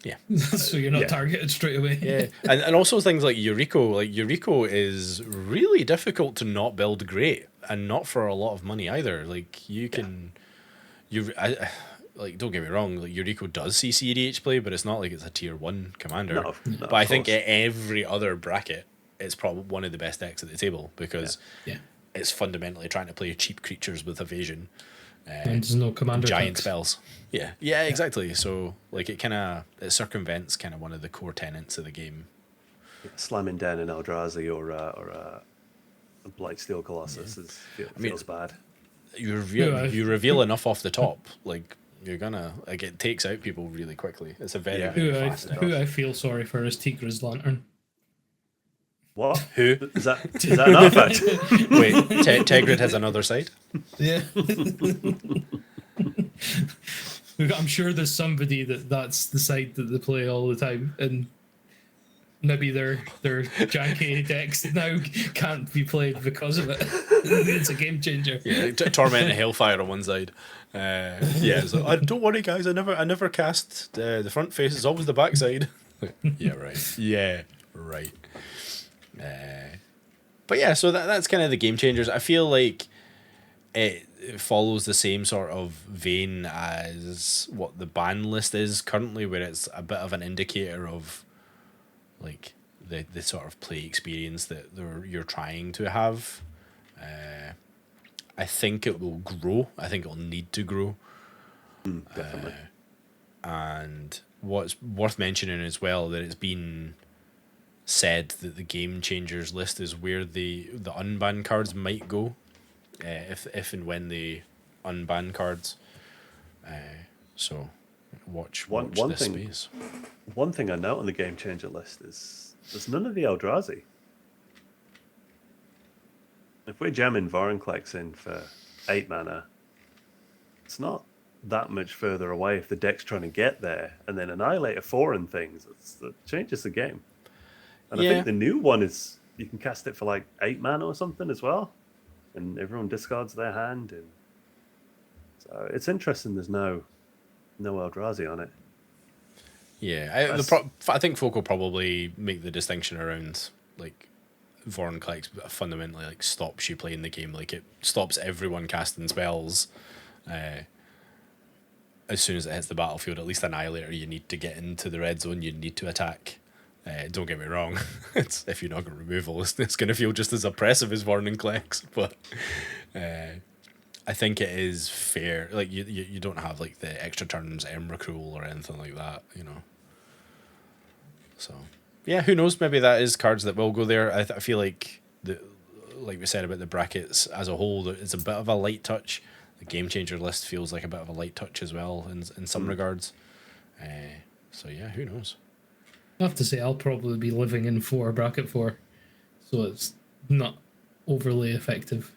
Yeah. So you're not targeted straight away. Yeah. And also things like Eureka. Like Eureka is really difficult to not build great, and not for a lot of money either. Like you can like, don't get me wrong, like Yuriko does see CDH play, but it's not like it's a tier 1 commander. No, but I think every other bracket, it's probably one of the best decks at the table because it's fundamentally trying to play cheap creatures with evasion. And there's no commander giant decks. spells. Yeah, exactly. So like it circumvents kind of one of the core tenets of the game. Slamming down an Eldrazi or a Blightsteel Colossus feels bad. You reveal enough off the top, like you're gonna like it takes out people really quickly. It's a very fast who I feel sorry for is Tigra's Lantern. What? Who is that? Is that an artifact? Wait, Tegrid has another side. Yeah. I'm sure there's somebody that's the side that they play all the time, and maybe their janky decks now can't be played because of it. It's a game changer. Yeah, Torment and Hellfire on one side. So, don't worry, guys. I never cast the front face. It's always the back side. Yeah, right. But yeah, so that's kind of the game changers. I feel like it follows the same sort of vein as what the ban list is currently, where it's a bit of an indicator of like the sort of play experience that you're trying to have. I think it will grow. I think it'll need to grow. Definitely. And what's worth mentioning as well, that it's been said that the game changers list is where the unban cards might go, if and when they unban cards. So watch this space. One thing I note on the game changer list is there's none of the Eldrazi. If we're jamming Vorinclex in for 8 mana, it's not that much further away if the deck's trying to get there, and then Annihilator 4 and things. It changes the game. And I think the new one is you can cast it for like 8 mana or something as well, and everyone discards their hand, and so it's interesting. There's no Eldrazi on it. Yeah, I think folk will probably make the distinction around like Vorinclex fundamentally like stops you playing the game. Like it stops everyone casting spells. As soon as it hits the battlefield, at least Annihilator, you need to get into the red zone. You need to attack. Don't get me wrong, it's if you're not going to removal, it's going to feel just as oppressive as Vorinclex. But I think it is fair. Like you don't have like the extra turns Emrakul or anything like that, you know. So yeah, who knows? Maybe that is cards that will go there. I feel like like we said about the brackets as a whole, it's a bit of a light touch. The game changer list feels like a bit of a light touch as well in some regards. So yeah, who knows? I have to say I'll probably be living in bracket 4, so it's not overly effective.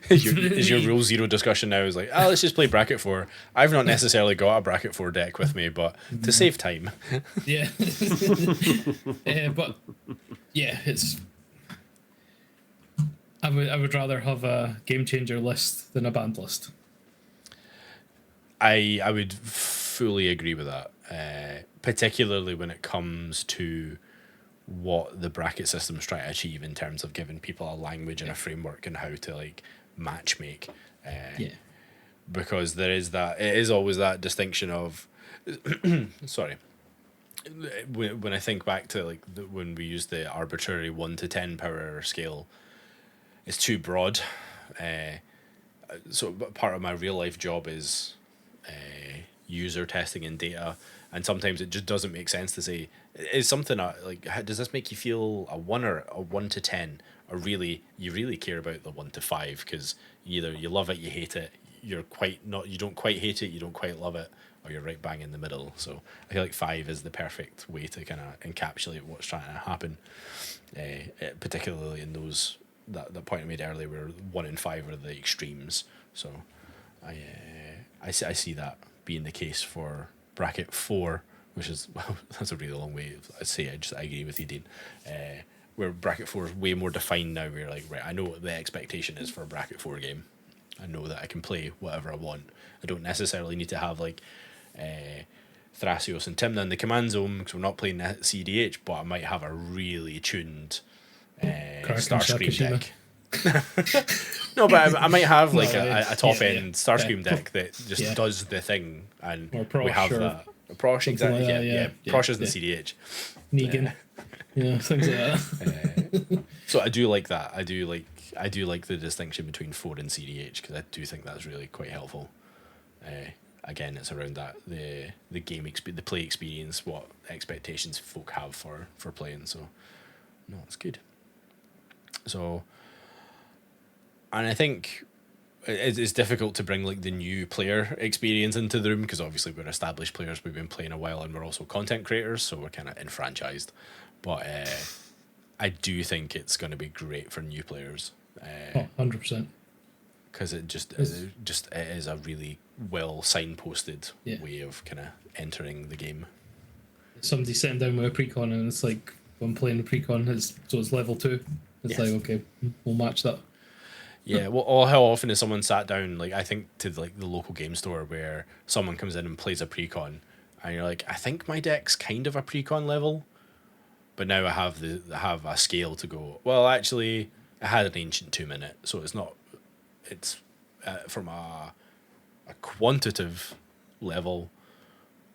Is your rule 0 discussion now is like, let's just play bracket 4. I've not necessarily got a bracket 4 deck with me, but to save time. Yeah. But yeah, it's I would rather have a game changer list than a banned list. I would fully agree with that, particularly when it comes to what the bracket system's trying to achieve in terms of giving people a language and a framework and how to like matchmake. Because it is always that distinction of sorry. When I think back to like when we use the arbitrary 1 to 10 power scale, it's too broad. So part of my real life job is user testing and data, and sometimes it just doesn't make sense to say, is something like, does this make you feel a 1 or a 1 to 10, or you really care about the 1 to 5, because either you love it, you hate it, you don't quite hate it, you don't quite love it, or you're right bang in the middle. So I feel like 5 is the perfect way to kind of encapsulate what's trying to happen, particularly in those that point I made earlier where 1 and 5 are the extremes. So I see that being the case for bracket 4, which is, well, that's a really long way. I agree with you, Dean. Where bracket 4 is way more defined now. We're like, right, I know what the expectation is for a bracket 4 game. I know that I can play whatever I want. I don't necessarily need to have like Thrasios and Tymna in the command zone because we're not playing CDH, but I might have a really tuned Starscream deck. No, but I might have like No, a top yeah, end Starscream yeah. deck that just Yeah. does the thing, and Or Prosh, we have or that. Prosh, something exactly. like that, yeah. yeah, Prosh isn't yeah. CDH. Negan. Yeah, things like that. So I do like that. I do like the distinction between 4 and CDH, because I do think that's really quite helpful. Again, it's around that the game the play experience, what expectations folk have for playing. So no, it's good. So, and I think it's difficult to bring like the new player experience into the room, because obviously we're established players, we've been playing a while, and we're also content creators, so we're kind of enfranchised. But I do think it's going to be great for new players. 100%. Because it is a really well signposted way of kind of entering the game. Somebody sitting down with a precon, and it's like, when playing the precon, it's level 2. It's like, okay, we'll match that. Yeah, well, or how often has someone sat down, like, I think to like the local game store, where someone comes in and plays a precon, and you're like, I think my deck's kind of a precon level, but now I have a scale to go, well, actually I had an ancient 2-minute, so it's not, it's from a quantitative level,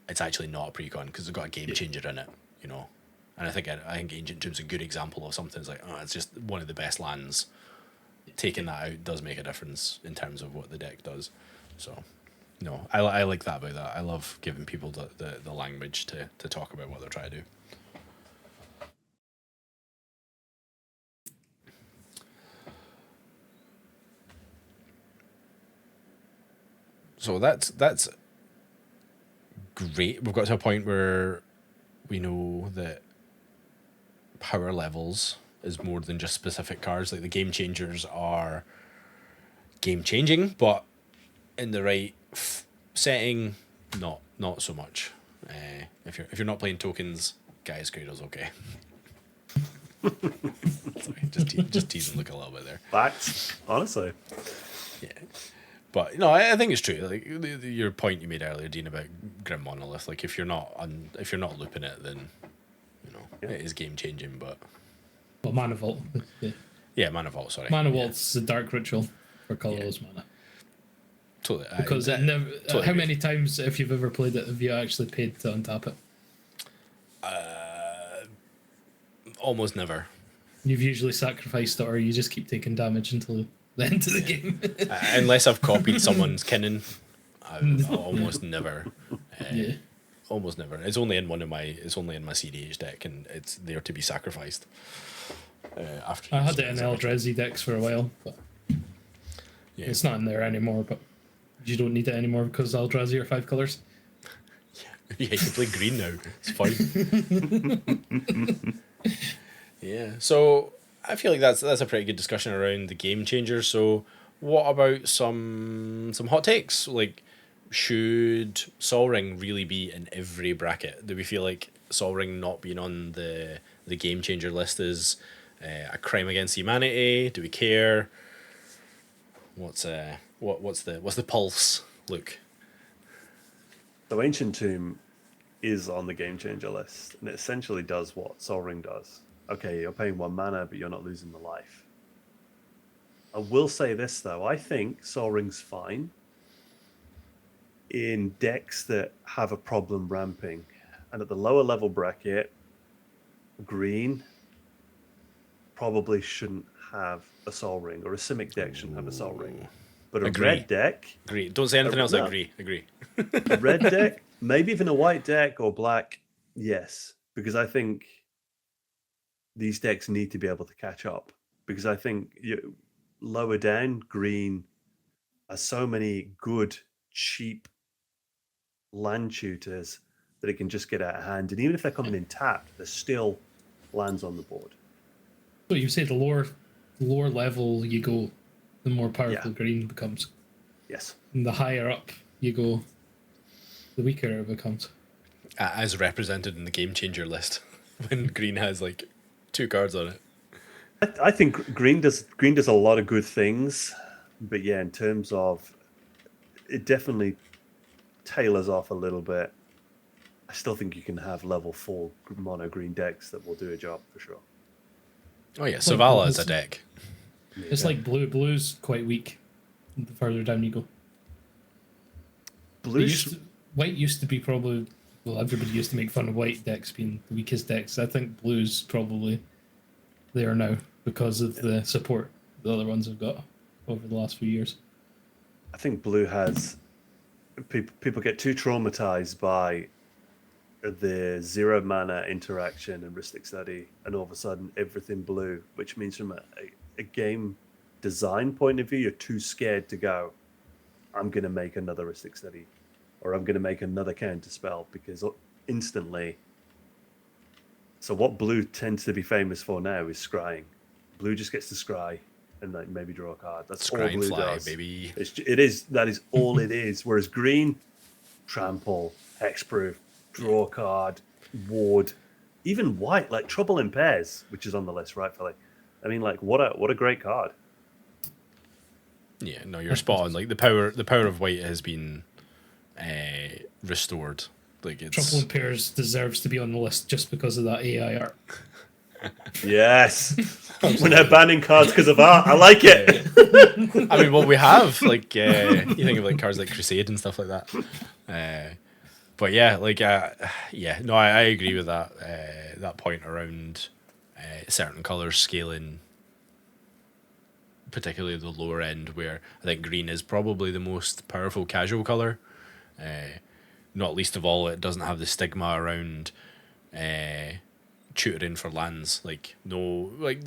it's actually not a precon, because it's got a game changer in it, you know. And I think Ancient Tomb's a good example of something. It's like, oh, it's just one of the best lands. Taking that out does make a difference in terms of what the deck does. So, no, I like that about that. I love giving people the language to talk about what they're trying to do. So that's great. We've got to a point where we know that power levels is more than just specific cards. Like, the game changers are game changing, but in the right setting, not so much. If you're not playing tokens, Gaia's Cradle's okay. Sorry, just teasing Luke a little bit there. Facts, honestly. Yeah. But no, I think it's true. Like your point you made earlier, Dean, about Grim Monolith. Like, if you're not looping it, then it is game changing. But Mana Vault. Yeah, Mana Vault. Sorry, Mana Vault's the dark ritual for colorless mana. Totally. Because it never. Totally how many times, if you've ever played it, have you actually paid to untap it? Almost never. You've usually sacrificed it, or you just keep taking damage until the end of the game. Unless I've copied someone's Kinnan, I've almost never. Almost never. It's only in my CDH deck, and it's there to be sacrificed. After I had it in Eldrazi decks for a while, but it's not in there anymore. But you don't need it anymore because Eldrazi are 5 colors. Yeah, you can play green now. It's fine. Yeah. So I feel like that's a pretty good discussion around the game changers. So what about some hot takes? Like, should Sol Ring really be in every bracket? Do we feel like Sol Ring not being on the game changer list is a crime against humanity? Do we care? What's the pulse, Luke? So Ancient Tomb is on the game changer list, and it essentially does what Sol Ring does. Okay, you're paying 1 mana, but you're not losing the life. I will say this though, I think Sol Ring's fine in decks that have a problem ramping, and at the lower level bracket, green probably shouldn't have a Sol Ring, or a Simic deck shouldn't have a Sol Ring. But a red deck... Agree. Don't say anything else. No. Agree. A red deck, maybe even a white deck or black, yes. Because I think these decks need to be able to catch up. Because I think lower down, green has so many good, cheap land shooters that it can just get out of hand. And even if they're coming in tapped, there's still lands on the board. So you say the lower level you go, the more powerful green becomes. Yes. And the higher up you go, the weaker it becomes. As represented in the game changer list, when green has like 2 cards on it. I think green does a lot of good things, but yeah, in terms of, it definitely tailors off a little bit. I still think you can have level 4 mono green decks that will do a job for sure. Oh yeah, Savala is a deck. It's like blue. Blue's quite weak the further down you go. White used to be probably, well, everybody used to make fun of white decks being the weakest decks. I think blue's probably there now because of the support the other ones have got over the last few years. I think blue has people get too traumatized by the 0 mana interaction and Ristic Study, and all of a sudden everything blue, which means from a game design point of view, you're too scared to go, I'm going to make another Ristic Study, or I'm going to make another counter spell, because instantly. So what blue tends to be famous for now is scrying. Blue just gets to scry and like maybe draw a card. That's all blue does. Baby. That is all it is. Whereas green, trample, hexproof, draw a card, ward, even white, like Trouble in Pairs, which is on the list rightfully. I mean, like what a great card. Yeah, no, you're spot on. Like the power of white has been restored. Like it's... Trouble in Pairs deserves to be on the list just because of that AI art. Yes. When they're banning cards because of art, I like it. I mean, well, we have like you think of like cards like Crusade and stuff like that. But yeah, like yeah, no, I agree with that. That point around certain colors scaling, particularly the lower end, where I think green is probably the most powerful casual color. Not least of all, it doesn't have the stigma around tutoring for lands. Like no, like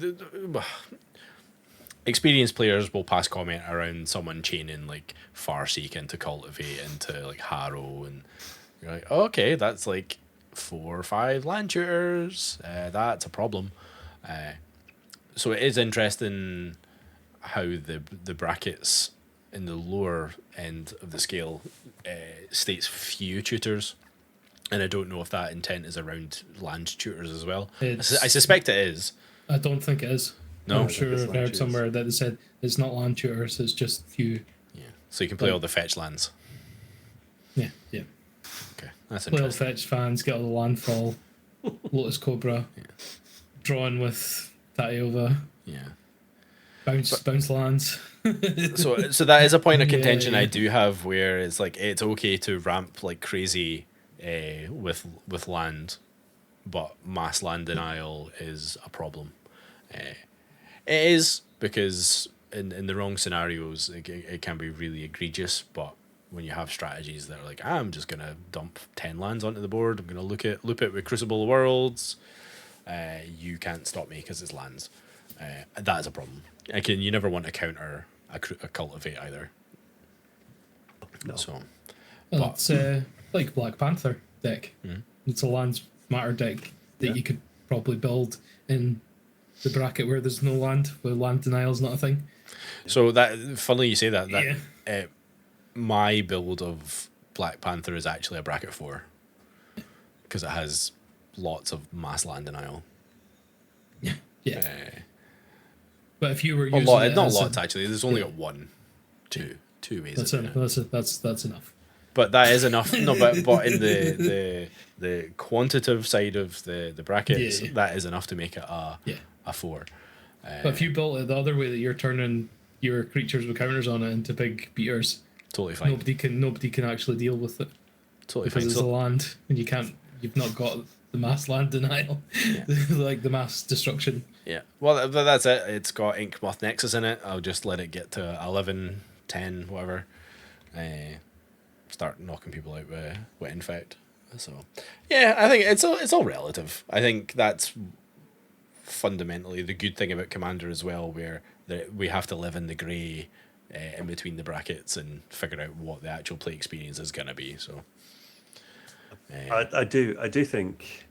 experienced players will pass comment around someone chaining like Farseek into Cultivate into like Harrow, and you're like, oh, okay, that's like 4 or 5 land tutors. That's a problem. So it is interesting how the brackets in the lower end of the scale states few tutors, and I don't know if that intent is around land tutors as well. I suspect it is. I don't think it is. No, I'm sure I've heard somewhere that it said it's not land tutors, it's just few. Yeah, so you can play all the fetch lands. Yeah. Okay, that's play all interesting. fetch fans, get all the landfall, Lotus Cobra, drawing with Tatiova. Yeah. Bounce lands. so that is a point of contention Yeah. I do have, where it's like it's okay to ramp like crazy with land, but mass land denial is a problem. It is, because in the wrong scenarios it can be really egregious, but when you have strategies that are like, I'm just gonna dump 10 lands onto the board, I'm gonna loop it with Crucible of Worlds, you can't stop me because it's lands. That is a problem. You never want to counter a Cultivate either. No. So, Well, it's like Black Panther deck. Mm-hmm. It's a lands matter deck that you could probably build in the bracket where there's no land, where land denial's not a thing. So that, funnily you say that. Yeah. My build of Black Panther is actually a bracket 4, because it has lots of mass land denial. Yeah. But if you were A using lot, it not as lots actually. There's only got two ways. that's enough. But that is enough. No, but in the quantitative side of the brackets, that is enough to make it a 4. But if you built it the other way, that you're turning your creatures with counters on it into big beaters, totally fine. Nobody can actually deal with it. Totally because fine. it's a land, and you've not got the mass land denial, like the mass destruction. Yeah, well, that's it. It's got Inkmoth Nexus in it. I'll just let it get to 11, 10, whatever. Start knocking people out with Infect. So, yeah, I think it's all relative. I think that's fundamentally the good thing about Commander as well, where we have to live in the grey in between the brackets and figure out what the actual play experience is going to be. So, I do think,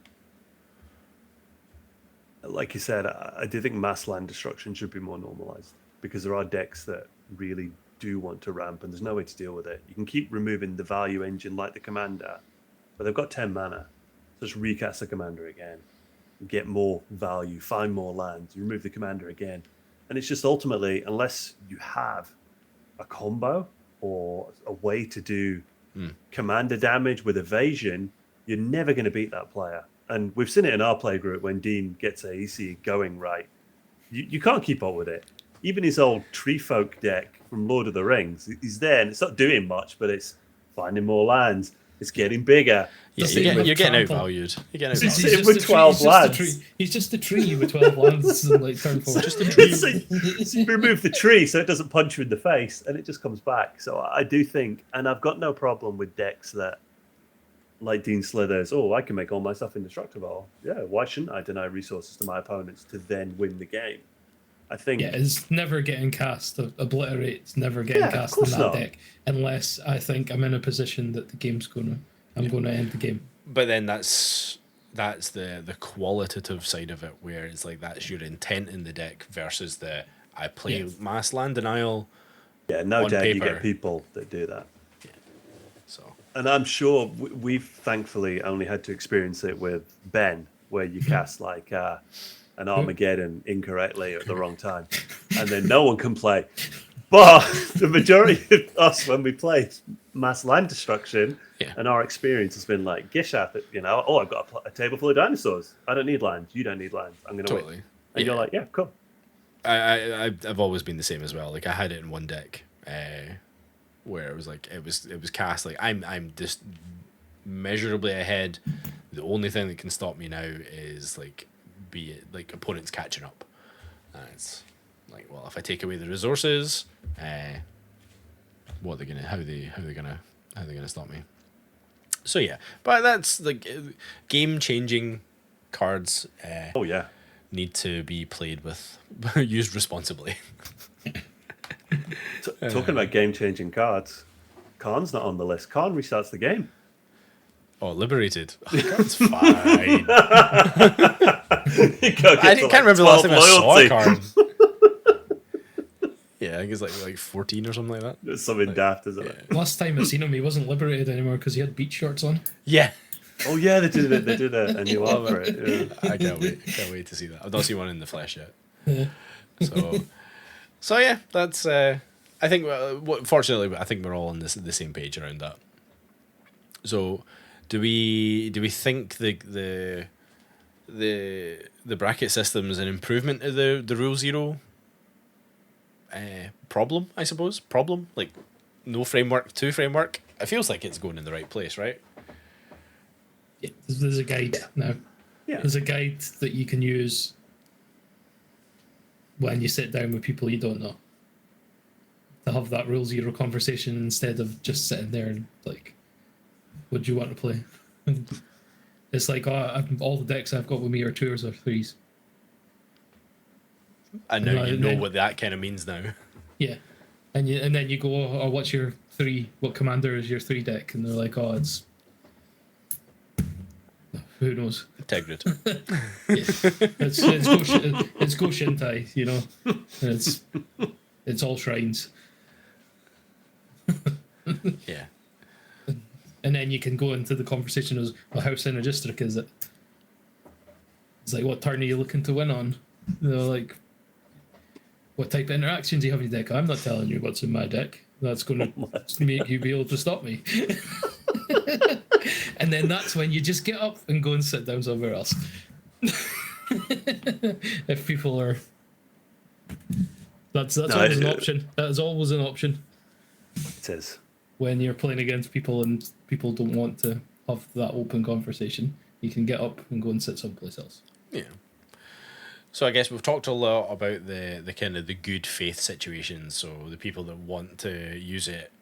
like you said, I do think mass land destruction should be more normalized, because there are decks that really do want to ramp and there's no way to deal with it. You can keep removing the value engine like the Commander, but they've got 10 mana. So just recast the Commander again, get more value, find more lands, you remove the Commander again. And it's just ultimately, unless you have a combo or a way to do Commander damage with evasion, you're never going to beat that player. And we've seen it in our play group when Dean gets a EC going right. You can't keep up with it. even his old Tree Folk deck from Lord of the Rings, he's there, and it's not doing much, but it's finding more lands. It's getting bigger. Yeah, you're getting outvalued. You're getting He's outvalued. sitting with 12 lands. He's just a tree with 12 lands and like turn 4. Just a tree. So you remove the tree so it doesn't punch you in the face, and it just comes back. So I do think, and I've got no problem with decks that, like Dean Slithers, I can make all my stuff indestructible. Yeah, why shouldn't I deny resources to my opponents to then win the game? I think... Yeah, it's never getting cast. Obliterate's never getting cast in that deck unless I think I'm in a position that the game's I'm going to end the game. But then that's the qualitative side of it, where it's like that's your intent in the deck versus I play mass land denial. Yeah, no doubt paper. you get people that do that. Yeah. So. And I'm sure we've thankfully only had to experience it with Ben, where you cast like an Armageddon incorrectly at the wrong time, and then no one can play. But the majority of us, when we play mass land destruction, and our experience has been like Gishath, I've got a table full of dinosaurs. I don't need lands. You don't need lands. I'm going to win. And you're like, yeah, cool. I've always been the same as well. Like I had it in one deck where it was like it was cast like I'm just measurably ahead. The only thing that can stop me now is like be it like opponents catching up. And it's like, well, if I take away the resources, what are they gonna? How are they gonna stop me? So yeah, but that's like game-changing cards. Need to be played with, used responsibly. Talking about game-changing cards, Khan's not on the list. Khan restarts the game. Oh, Liberated. Oh, that's fine. I can't remember the last time I saw a card. Yeah, I think it's like 14 or something like that. It's something daft, isn't it? Last time I seen him, he wasn't liberated anymore because he had beach shorts on. Yeah. Oh yeah, they did it. They did a new one for it. Yeah. I can't wait to see that. I've not seen one in the flesh yet. Yeah. So yeah, that's. I think. Fortunately, I think we're all on the same page around that. So, do we think the bracket system is an improvement to the Rule Zero problem? I suppose like no framework, 2 framework. It feels like it's going in the right place, right? Yeah, there's a guide now. Yeah. There's a guide that you can use when you sit down with people you don't know to have that Rule Zero conversation instead of just sitting there and like, what do you want to play? It's like, all the decks I've got with me are 2s or 3s. And now you know what that kind of means now. Yeah. And then you go, what's your 3? What commander is your 3 deck? And they're like, it's... Who knows? Tegrid. It's Go Shintai, you know. It's all shrines. Yeah. And then you can go into the conversation as, well, how synergistic is it? It's like, what turn are you looking to win on? Like, what type of interactions do you have in your deck? I'm not telling you what's in my deck. That's going to make you be able to stop me. And then that's when you just get up and go and sit down somewhere else. If people are... That's always an option. That is always an option. It is. When you're playing against people and people don't want to have that open conversation, you can get up and go and sit someplace else. Yeah. So I guess we've talked a lot about the kind of the good faith situations. So the people that want to use it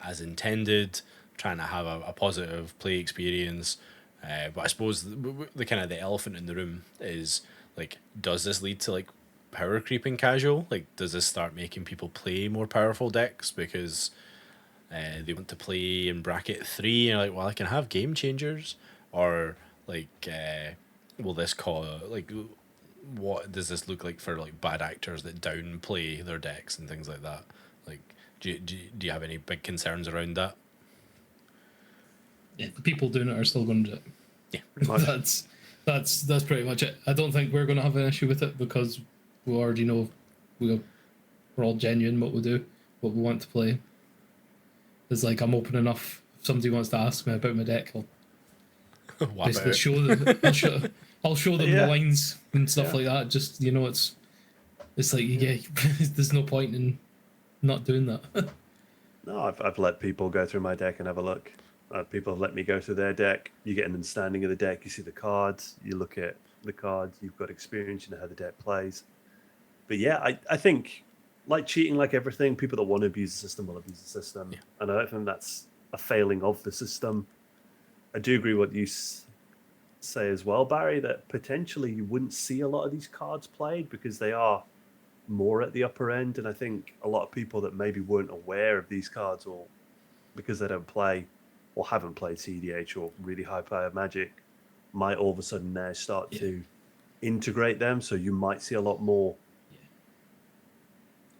as intended, trying to have a positive play experience. But I suppose the kind of the elephant in the room is like, does this lead to like power creeping casual? Like, does this start making people play more powerful decks because they want to play in bracket 3 and like, well, I can have game changers, or like will this cause like, what does this look like for like bad actors that downplay their decks and things like that? Like, do you have any big concerns around that? Yeah, the people doing it are still going to do it. Yeah, that's pretty much it. I don't think we're going to have an issue with it because we already know we're all genuine what we do, what we want to play. It's like, I'm open enough. If somebody wants to ask me about my deck, I'll basically show them. I'll show them the lines and stuff like that. Just, it's It's like there's no point in not doing that. No, I've let people go through my deck and have a look. People have let me go through their deck. You get an understanding of the deck. You see the cards. You look at the cards. You've got experience. You know how the deck plays. But yeah, I think, like cheating, like everything, people that want to abuse the system will abuse the system. Yeah. And I don't think that's a failing of the system. I do agree with what you say as well, Barry, that potentially you wouldn't see a lot of these cards played because they are more at the upper end. And I think a lot of people that maybe weren't aware of these cards, or because they don't play or haven't played CDH or really high power Magic, might all of a sudden now start to integrate them. So you might see a lot more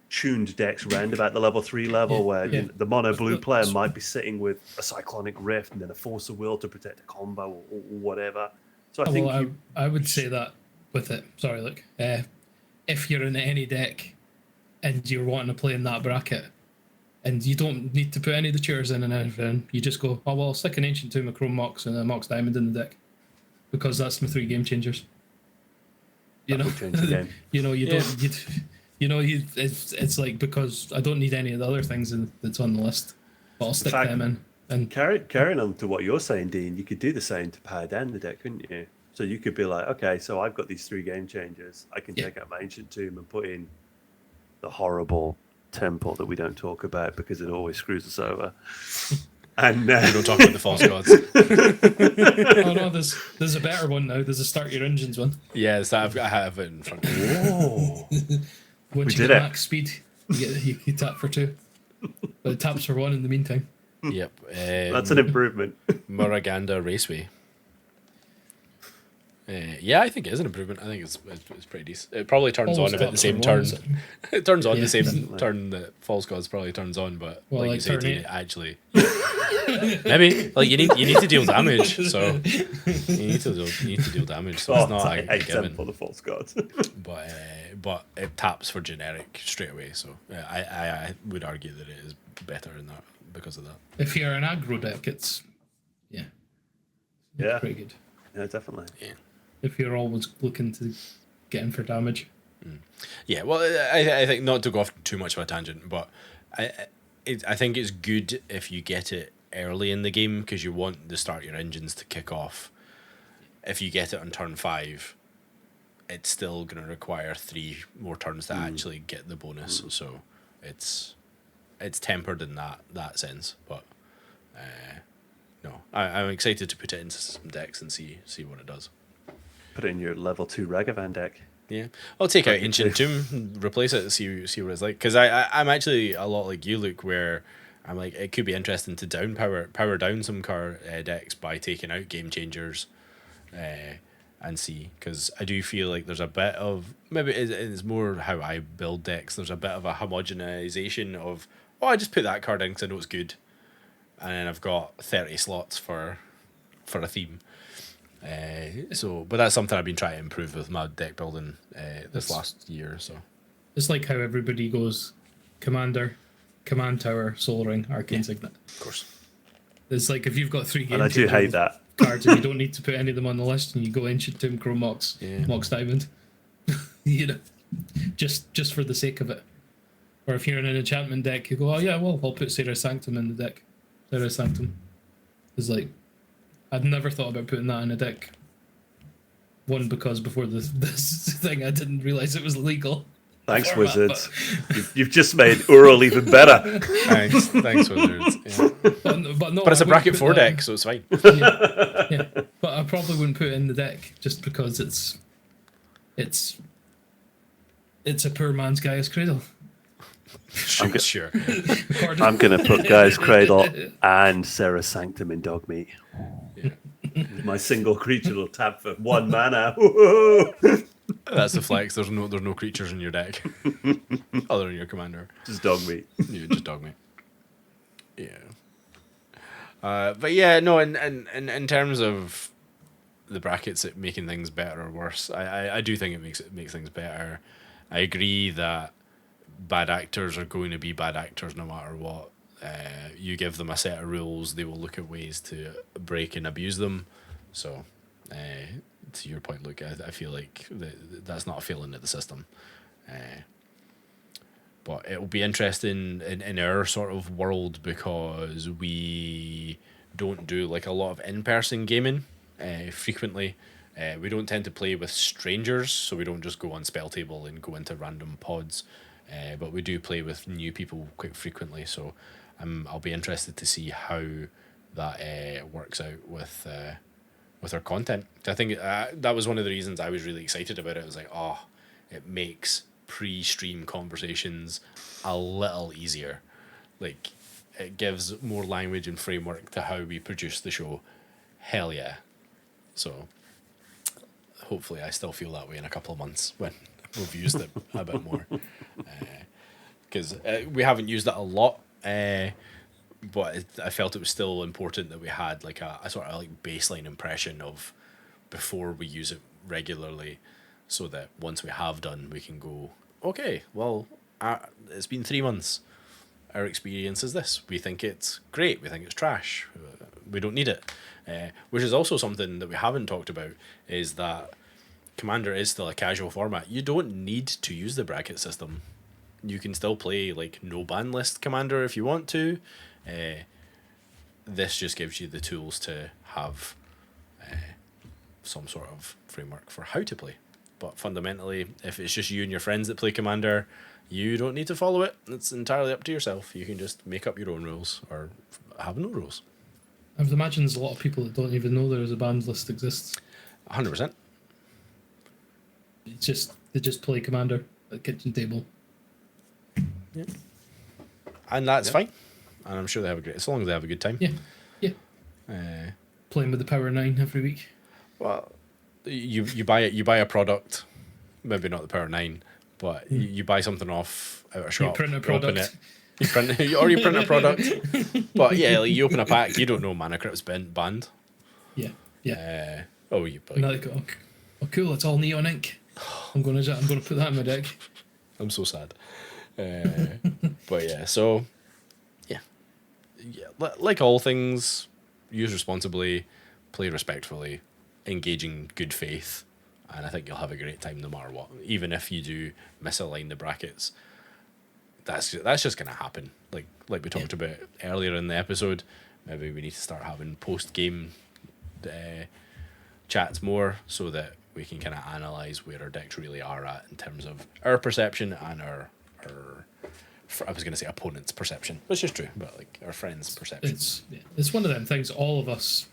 tuned decks round about the level 3 level, where you know, the mono blue player might be sitting with a Cyclonic Rift and then a Force of Will to protect a combo or whatever. So I think I would say that with it. Sorry, look, if you're in any deck and you're wanting to play in that bracket, and you don't need to put any of the tutors in and everything, you just go, oh well, I'll stick an Ancient Tomb, a Chrome Mox, and a Mox Diamond in the deck, because that's my 3 game changers. You know, change the game. you know, you don't. It's like, because I don't need any of the other things that's on the list, but I'll stick them in. And carrying on to what you're saying, Dean, you could do the same to power down the deck, couldn't you? So you could be like, okay, so I've got these 3 game changers. I can take out my Ancient Tomb and put in the horrible Temple that we don't talk about because it always screws us over. And we don't talk about the false gods. Oh no, there's a better one now. There's a Start Your Engines one. Yes, I have it in front of me. Whoa. Once you get max speed, you tap for 2. But it taps for 1 in the meantime. Yep. That's an improvement. Muraganda Raceway. Yeah, I think it is an improvement. I think it's pretty decent. It probably turns on about the same turn. It turns on the same turn that False Gods probably turns on, but like you say, it actually maybe like you need to deal damage, so you need to deal damage. So it's not a given for the False Gods. but it taps for generic straight away. So I would argue that it is better in that because of that. If you're an aggro deck, it's pretty good. Yeah, definitely. Yeah. If you're always looking to get in for damage. Yeah, well, I think, not to go off too much of a tangent, but I think it's good if you get it early in the game because you want the Start Your Engines to kick off. If you get it on turn 5, it's still going to require 3 more turns to actually get the bonus. So it's tempered in that sense, but no, I'm excited to put it into some decks and see what it does. Put it in your level 2 Ragavan deck. Yeah, I'll take out Ancient Tomb, replace it, see what it's like. Because I'm actually a lot like you, Luke, where I'm like, it could be interesting to power down some card decks by taking out Game Changers, and see. Because I do feel like there's a bit of, maybe it's more how I build decks. There's a bit of a homogenization of, I just put that card in because I know it's good, and then I've got 30 slots for a theme. But that's something I've been trying to improve with my deck building this last year or so. It's like how everybody goes Commander, Command Tower, Soul Ring, Arcane Signet. Of course. It's like if you've got 3 games. And I do hate that. Cards and you don't need to put any of them on the list, and you go Ancient Tomb, Chrome Mox, Mox Diamond. You know, just for the sake of it. Or if you're in an enchantment deck, you go, I'll put Sarah's Sanctum in the deck. Sarah's Sanctum is like, I'd never thought about putting that in a deck. One, because before this thing, I didn't realize it was legal. Thanks, Wizards. You've just made Ural even better. Thanks, Wizards. Yeah. But it's a bracket 4 deck, so it's fine. Yeah. But I probably wouldn't put it in the deck just because it's a poor man's Gaia's Cradle. Sure. I'm going to put Gaia's Cradle and Sarah's Sanctum in dog meat. Yeah. My single creature will tap for 1 mana. That's the flex. There's no creatures in your deck other than your commander. Just dog meat. Yeah, just dog meat. Yeah. But yeah, no. In terms of the brackets, it making things better or worse, I do think it makes things better. I agree that bad actors are going to be bad actors no matter what. You give them a set of rules, they will look at ways to break and abuse them. So, to your point, Luke, I feel like that's not a failing of the system. But it'll be interesting in our sort of world because we don't do like a lot of in-person gaming frequently. We don't tend to play with strangers, so we don't just go on Spell Table and go into random pods. But we do play with new people quite frequently, so I'll be interested to see how that works out with our content. I think that was one of the reasons I was really excited about it. I was like, oh, it makes pre-stream conversations a little easier. Like, it gives more language and framework to how we produce the show. Hell yeah. So hopefully I still feel that way in a couple of months when we've used it a bit more. Because we haven't used it a lot, but I felt it was still important that we had like a sort of like baseline impression of before we use it regularly, so that once we have done, we can go, okay, well, it's been 3 months. Our experience is this. We think it's great. We think it's trash. We don't need it. Which is also something that we haven't talked about, is that Commander is still a casual format. You don't need to use the bracket system. You can still play like no ban list Commander if you want to. This just gives you the tools to have some sort of framework for how to play. But fundamentally, if it's just you and your friends that play Commander, you don't need to follow it. It's entirely up to yourself. You can just make up your own rules or have no rules. I would imagine there's a lot of people that don't even know there is a banned list exists. 100%. They just play Commander at the kitchen table. Yeah. And that's fine. And I'm sure they have as long as they have a good time. Yeah. Yeah. Playing with the Power 9 every week. Well, you buy a product, maybe not the Power 9, but you buy something off at a shop. You print a product. Open it. You print a product. But yeah, like you open a pack, you don't know Mana Crypt's been banned. Yeah. Yeah. And like, oh, cool! It's all neon ink. I'm gonna put that in my deck. I'm so sad. But yeah, so yeah, like all things, use responsibly, play respectfully, engage in good faith, and I think you'll have a great time no matter what. Even if you do misalign the brackets, that's just gonna happen. Like we talked about earlier in the episode, maybe we need to start having post-game chats more so that we can kind of analyze where our decks really are at in terms of our perception and our I was going to say opponent's perception, which is true, but like our friends' perception. It's one of them things. All of us,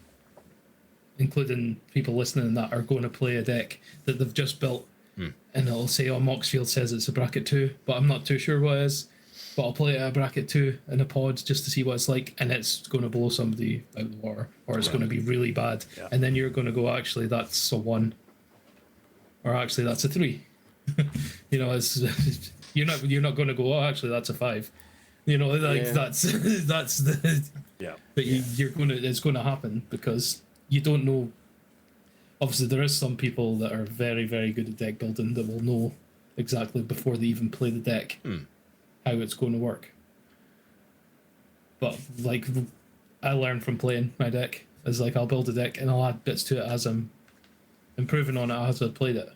including people listening, that are going to play a deck that they've just built, and it'll say, "Oh, Moxfield says it's a bracket 2, but I'm not too sure what it is. But I'll play it at a bracket 2 in a pod just to see what it's like, and it's going to blow somebody out of the water, or it's going to be really bad, and then you're going to go, actually, that's a 1, or actually that's a 3." You know, it's you're not going to go, oh, actually that's a 5. You know, like that's the But it's going to happen because you don't know. Obviously, there is some people that are very, very good at deck building that will know exactly before they even play the deck how it's going to work. But like, I learned from playing my deck is like I'll build a deck and I'll add bits to it as I'm improving on it as I played it.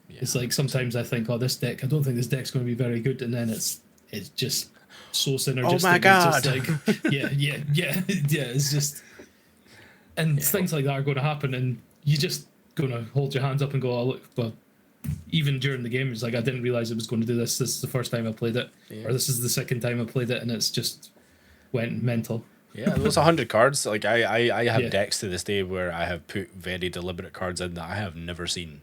Yeah. It's like sometimes I think, oh, this deck, I don't think this deck's going to be very good, and then it's just so synergistic. Oh my god! It's just like, yeah. It's just, and things like that are going to happen, and you just going to hold your hands up and go, oh, look, well, even during the game, it's like I didn't realize it was going to do this. This is the first time I played it, or this is the second time I played it, and it's just went mental. Yeah, those 100 cards. Like I have decks to this day where I have put very deliberate cards in that I have never seen.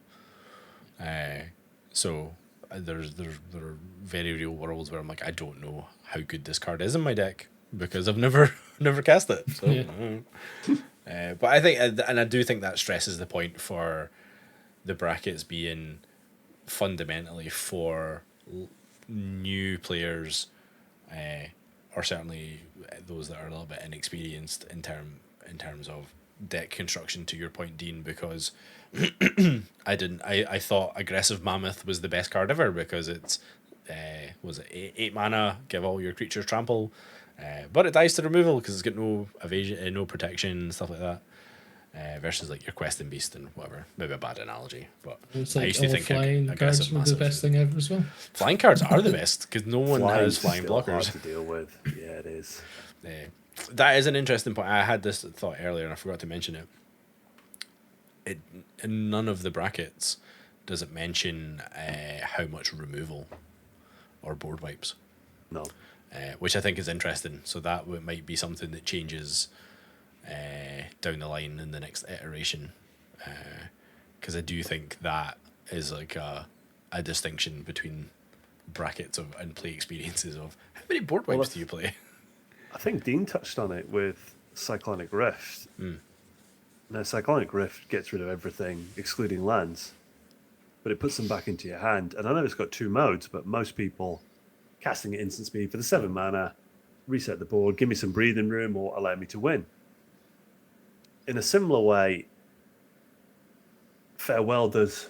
So there are very real worlds where I'm like, I don't know how good this card is in my deck because I've never cast it. So, but I think, and I do think that stresses the point for the brackets being fundamentally for new players, or certainly those that are a little bit inexperienced in terms of deck construction. To your point, Dean, because I thought Aggressive Mammoth was the best card ever because it's was it 8 mana, give all your creatures trample, but it dies to removal because it's got no evasion, no protection, stuff like that. versus like your questing beast and whatever. Maybe a bad analogy, but It's I like used to all think flying cards aggressive were the massive. best thing ever as well. Flying cards are the best because no one has Flying's flying still hard blockers. to deal with. Yeah, it is. That is an interesting point. I had this thought earlier and I forgot to mention it. In none of the brackets does it mention how much removal or board wipes. No. Which I think is interesting. So that might be something that changes down the line in the next iteration. Because I do think that is like a distinction between brackets of and play experiences of how many board wipes do you play? I think Dean touched on it with Cyclonic Rift. Now, Cyclonic Rift gets rid of everything, excluding lands, but it puts them back into your hand. And I know it's got 2 modes, but most people casting at instant speed for the 7 mana, reset the board, give me some breathing room, or allow me to win. In a similar way, Farewell does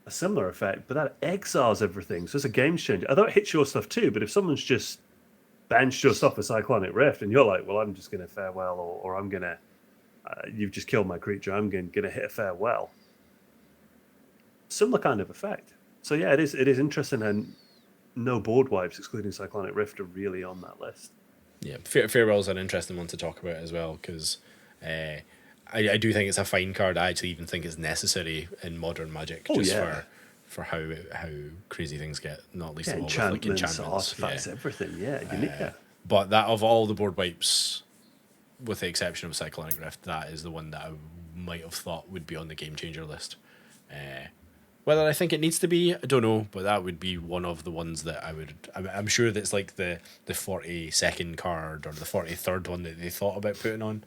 a similar effect, but that exiles everything. So it's a game changer. Although it hits your stuff too, but if someone's just benched your stuff for Cyclonic Rift and you're like, well, I'm just going to Farewell, or I'm going to, you've just killed my creature, I'm going to hit a Farewell. Similar kind of effect. So yeah, it is interesting, and no board wipes, excluding Cyclonic Rift, are really on that list. Yeah, Farewell's an interesting one to talk about as well, because I do think it's a fine card. I actually even think it's necessary in modern Magic, for how crazy things get, not least of all with like enchantments, artifacts, everything. Yeah, you need that. But that of all the board wipes, with the exception of Cyclonic Rift, that is the one that I might have thought would be on the game changer list. Whether I think it needs to be, I don't know, but that would be one of the ones that I would. I'm sure that's like the 42nd card or the 43rd one that they thought about putting on.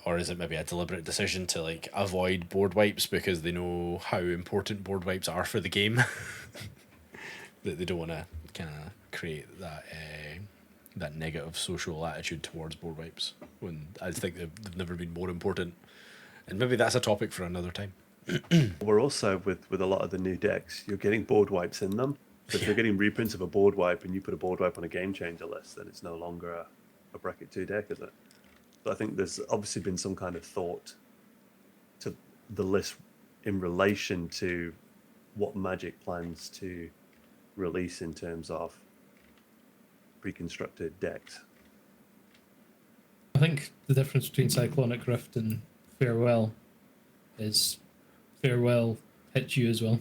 Or is it maybe a deliberate decision to like avoid board wipes because they know how important board wipes are for the game? That they don't want to kind of create that negative social attitude towards board wipes, when I think they've never been more important. And maybe that's a topic for another time. We're also, with a lot of the new decks, you're getting board wipes in them. So if you're getting reprints of a board wipe and you put a board wipe on a game changer list, then it's no longer a bracket 2 deck, is it? So I think there's obviously been some kind of thought to the list in relation to what Magic plans to release in terms of pre-constructed decks. I think the difference between Cyclonic Rift and Farewell is Farewell hits you as well.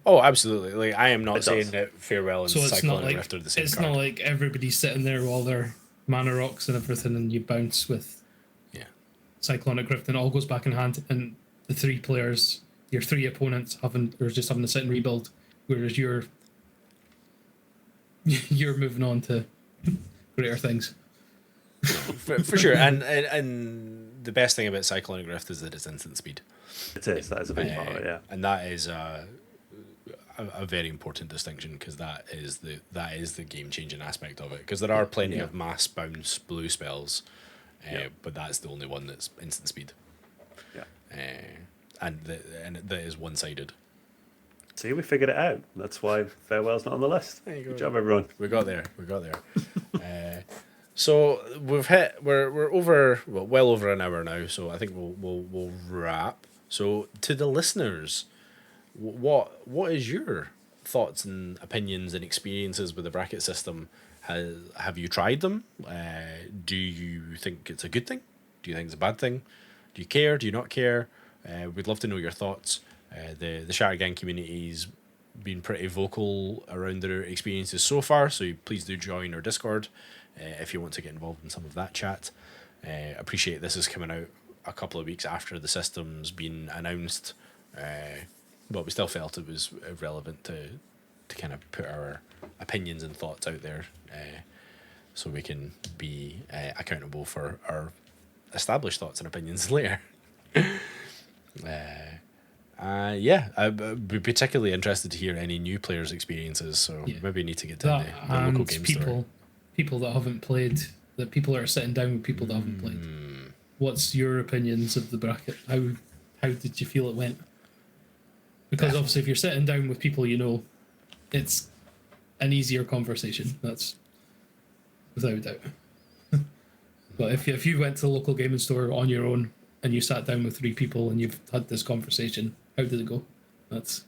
Oh, absolutely. Like, I am not saying that Farewell and Cyclonic Rift are the same card. It's not like everybody's sitting there with all their mana rocks and everything, and you bounce with Cyclonic Rift, and it all goes back in hand, and the 3 players, your 3 opponents, having to sit and rebuild, whereas you're moving on to greater things. For sure. And the best thing about Cyclonic Rift is that it's instant speed. It is. That is a big part of it, yeah. And that is a very important distinction, because that is the game changing aspect of it. Because there are plenty of mass bounce blue spells, but that's the only one that's instant speed. Yeah. And that is one sided. See, we figured it out. That's why Farewell's not on the list. Good job, everyone. We got there. So we're over well over an hour now. So I think we'll wrap. So to the listeners, what is your thoughts and opinions and experiences with the bracket system? Have you tried them? Do you think it's a good thing? Do you think it's a bad thing? Do you care? Do you not care? We'd love to know your thoughts. The Shattergang community's been pretty vocal around their experiences so far, so please do join our Discord if you want to get involved in some of that chat. Appreciate this is coming out a couple of weeks after the system's been announced, but we still felt it was relevant to kind of put our opinions and thoughts out there, so we can be accountable for our established thoughts and opinions later. I'd be particularly interested to hear any new players' experiences, so maybe need to get to the local game store. People that haven't played, that people are sitting down with people that haven't played. What's your opinions of the bracket? How did you feel it went? Because obviously if you're sitting down with people you know, it's an easier conversation. That's without a doubt. But if you went to the local gaming store on your own and you sat down with 3 people and you've had this conversation, how did it go? That's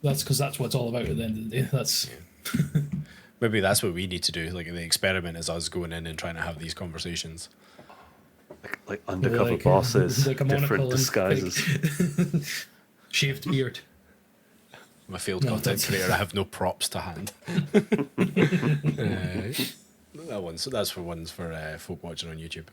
because that's what it's all about at the end of the day. That's Maybe that's what we need to do. Like the experiment is us going in and trying to have these conversations. Like undercover bosses, like a different monocle disguises. Shaved beard. I'm a field content creator. I have no props to hand. So that's for ones for folk watching on YouTube.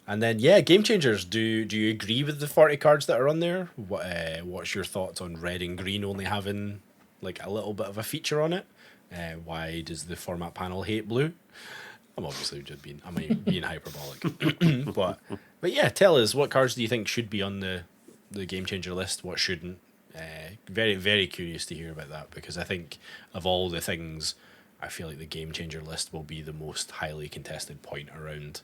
And then game changers. Do you agree with the 40 cards that are on there? What's your thoughts on red and green only having like a little bit of a feature on it? Why does the format panel hate blue? I'm obviously just being hyperbolic. but yeah, tell us, what cards do you think should be on the game changer list? What shouldn't? Very, very curious to hear about that, because I think of all the things, I feel like the game changer list will be the most highly contested point around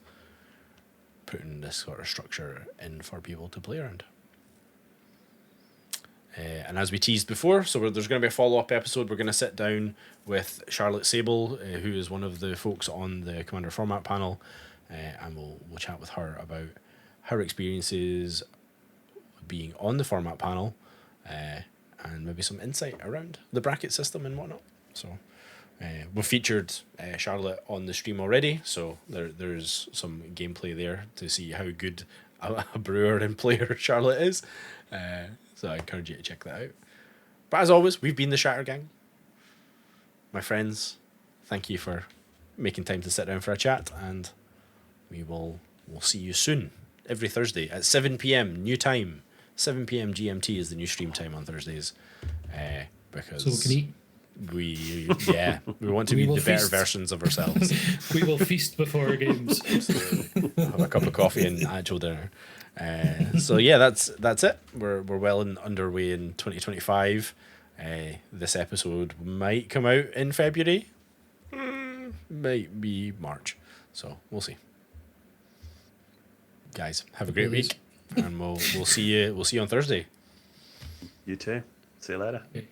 putting this sort of structure in for people to play around. And as we teased before, so there's going to be a follow-up episode. We're going to sit down with Charlotte Sable, who is one of the folks on the Commander format panel, and we'll chat with her about her experiences being on the format panel, and maybe some insight around the bracket system and whatnot. So we've featured Charlotte on the stream already, so there's some gameplay there to see how good a brewer and player Charlotte is. So I encourage you to check that out. But as always, we've been the Shattergang. My friends, thank you for making time to sit down for a chat, and we'll see you soon. Every Thursday at 7 p.m. new time. 7 p.m. GMT is the new stream time on Thursdays. Because so we can eat. We want to be the better versions of ourselves. We will feast before our games. Absolutely. Have a cup of coffee and actual dinner. So yeah, that's it. We're well underway in 2025. This episode might come out in February, might be March. So we'll see. Guys, have a great week, and we'll see you on Thursday. You too. See you later. Okay.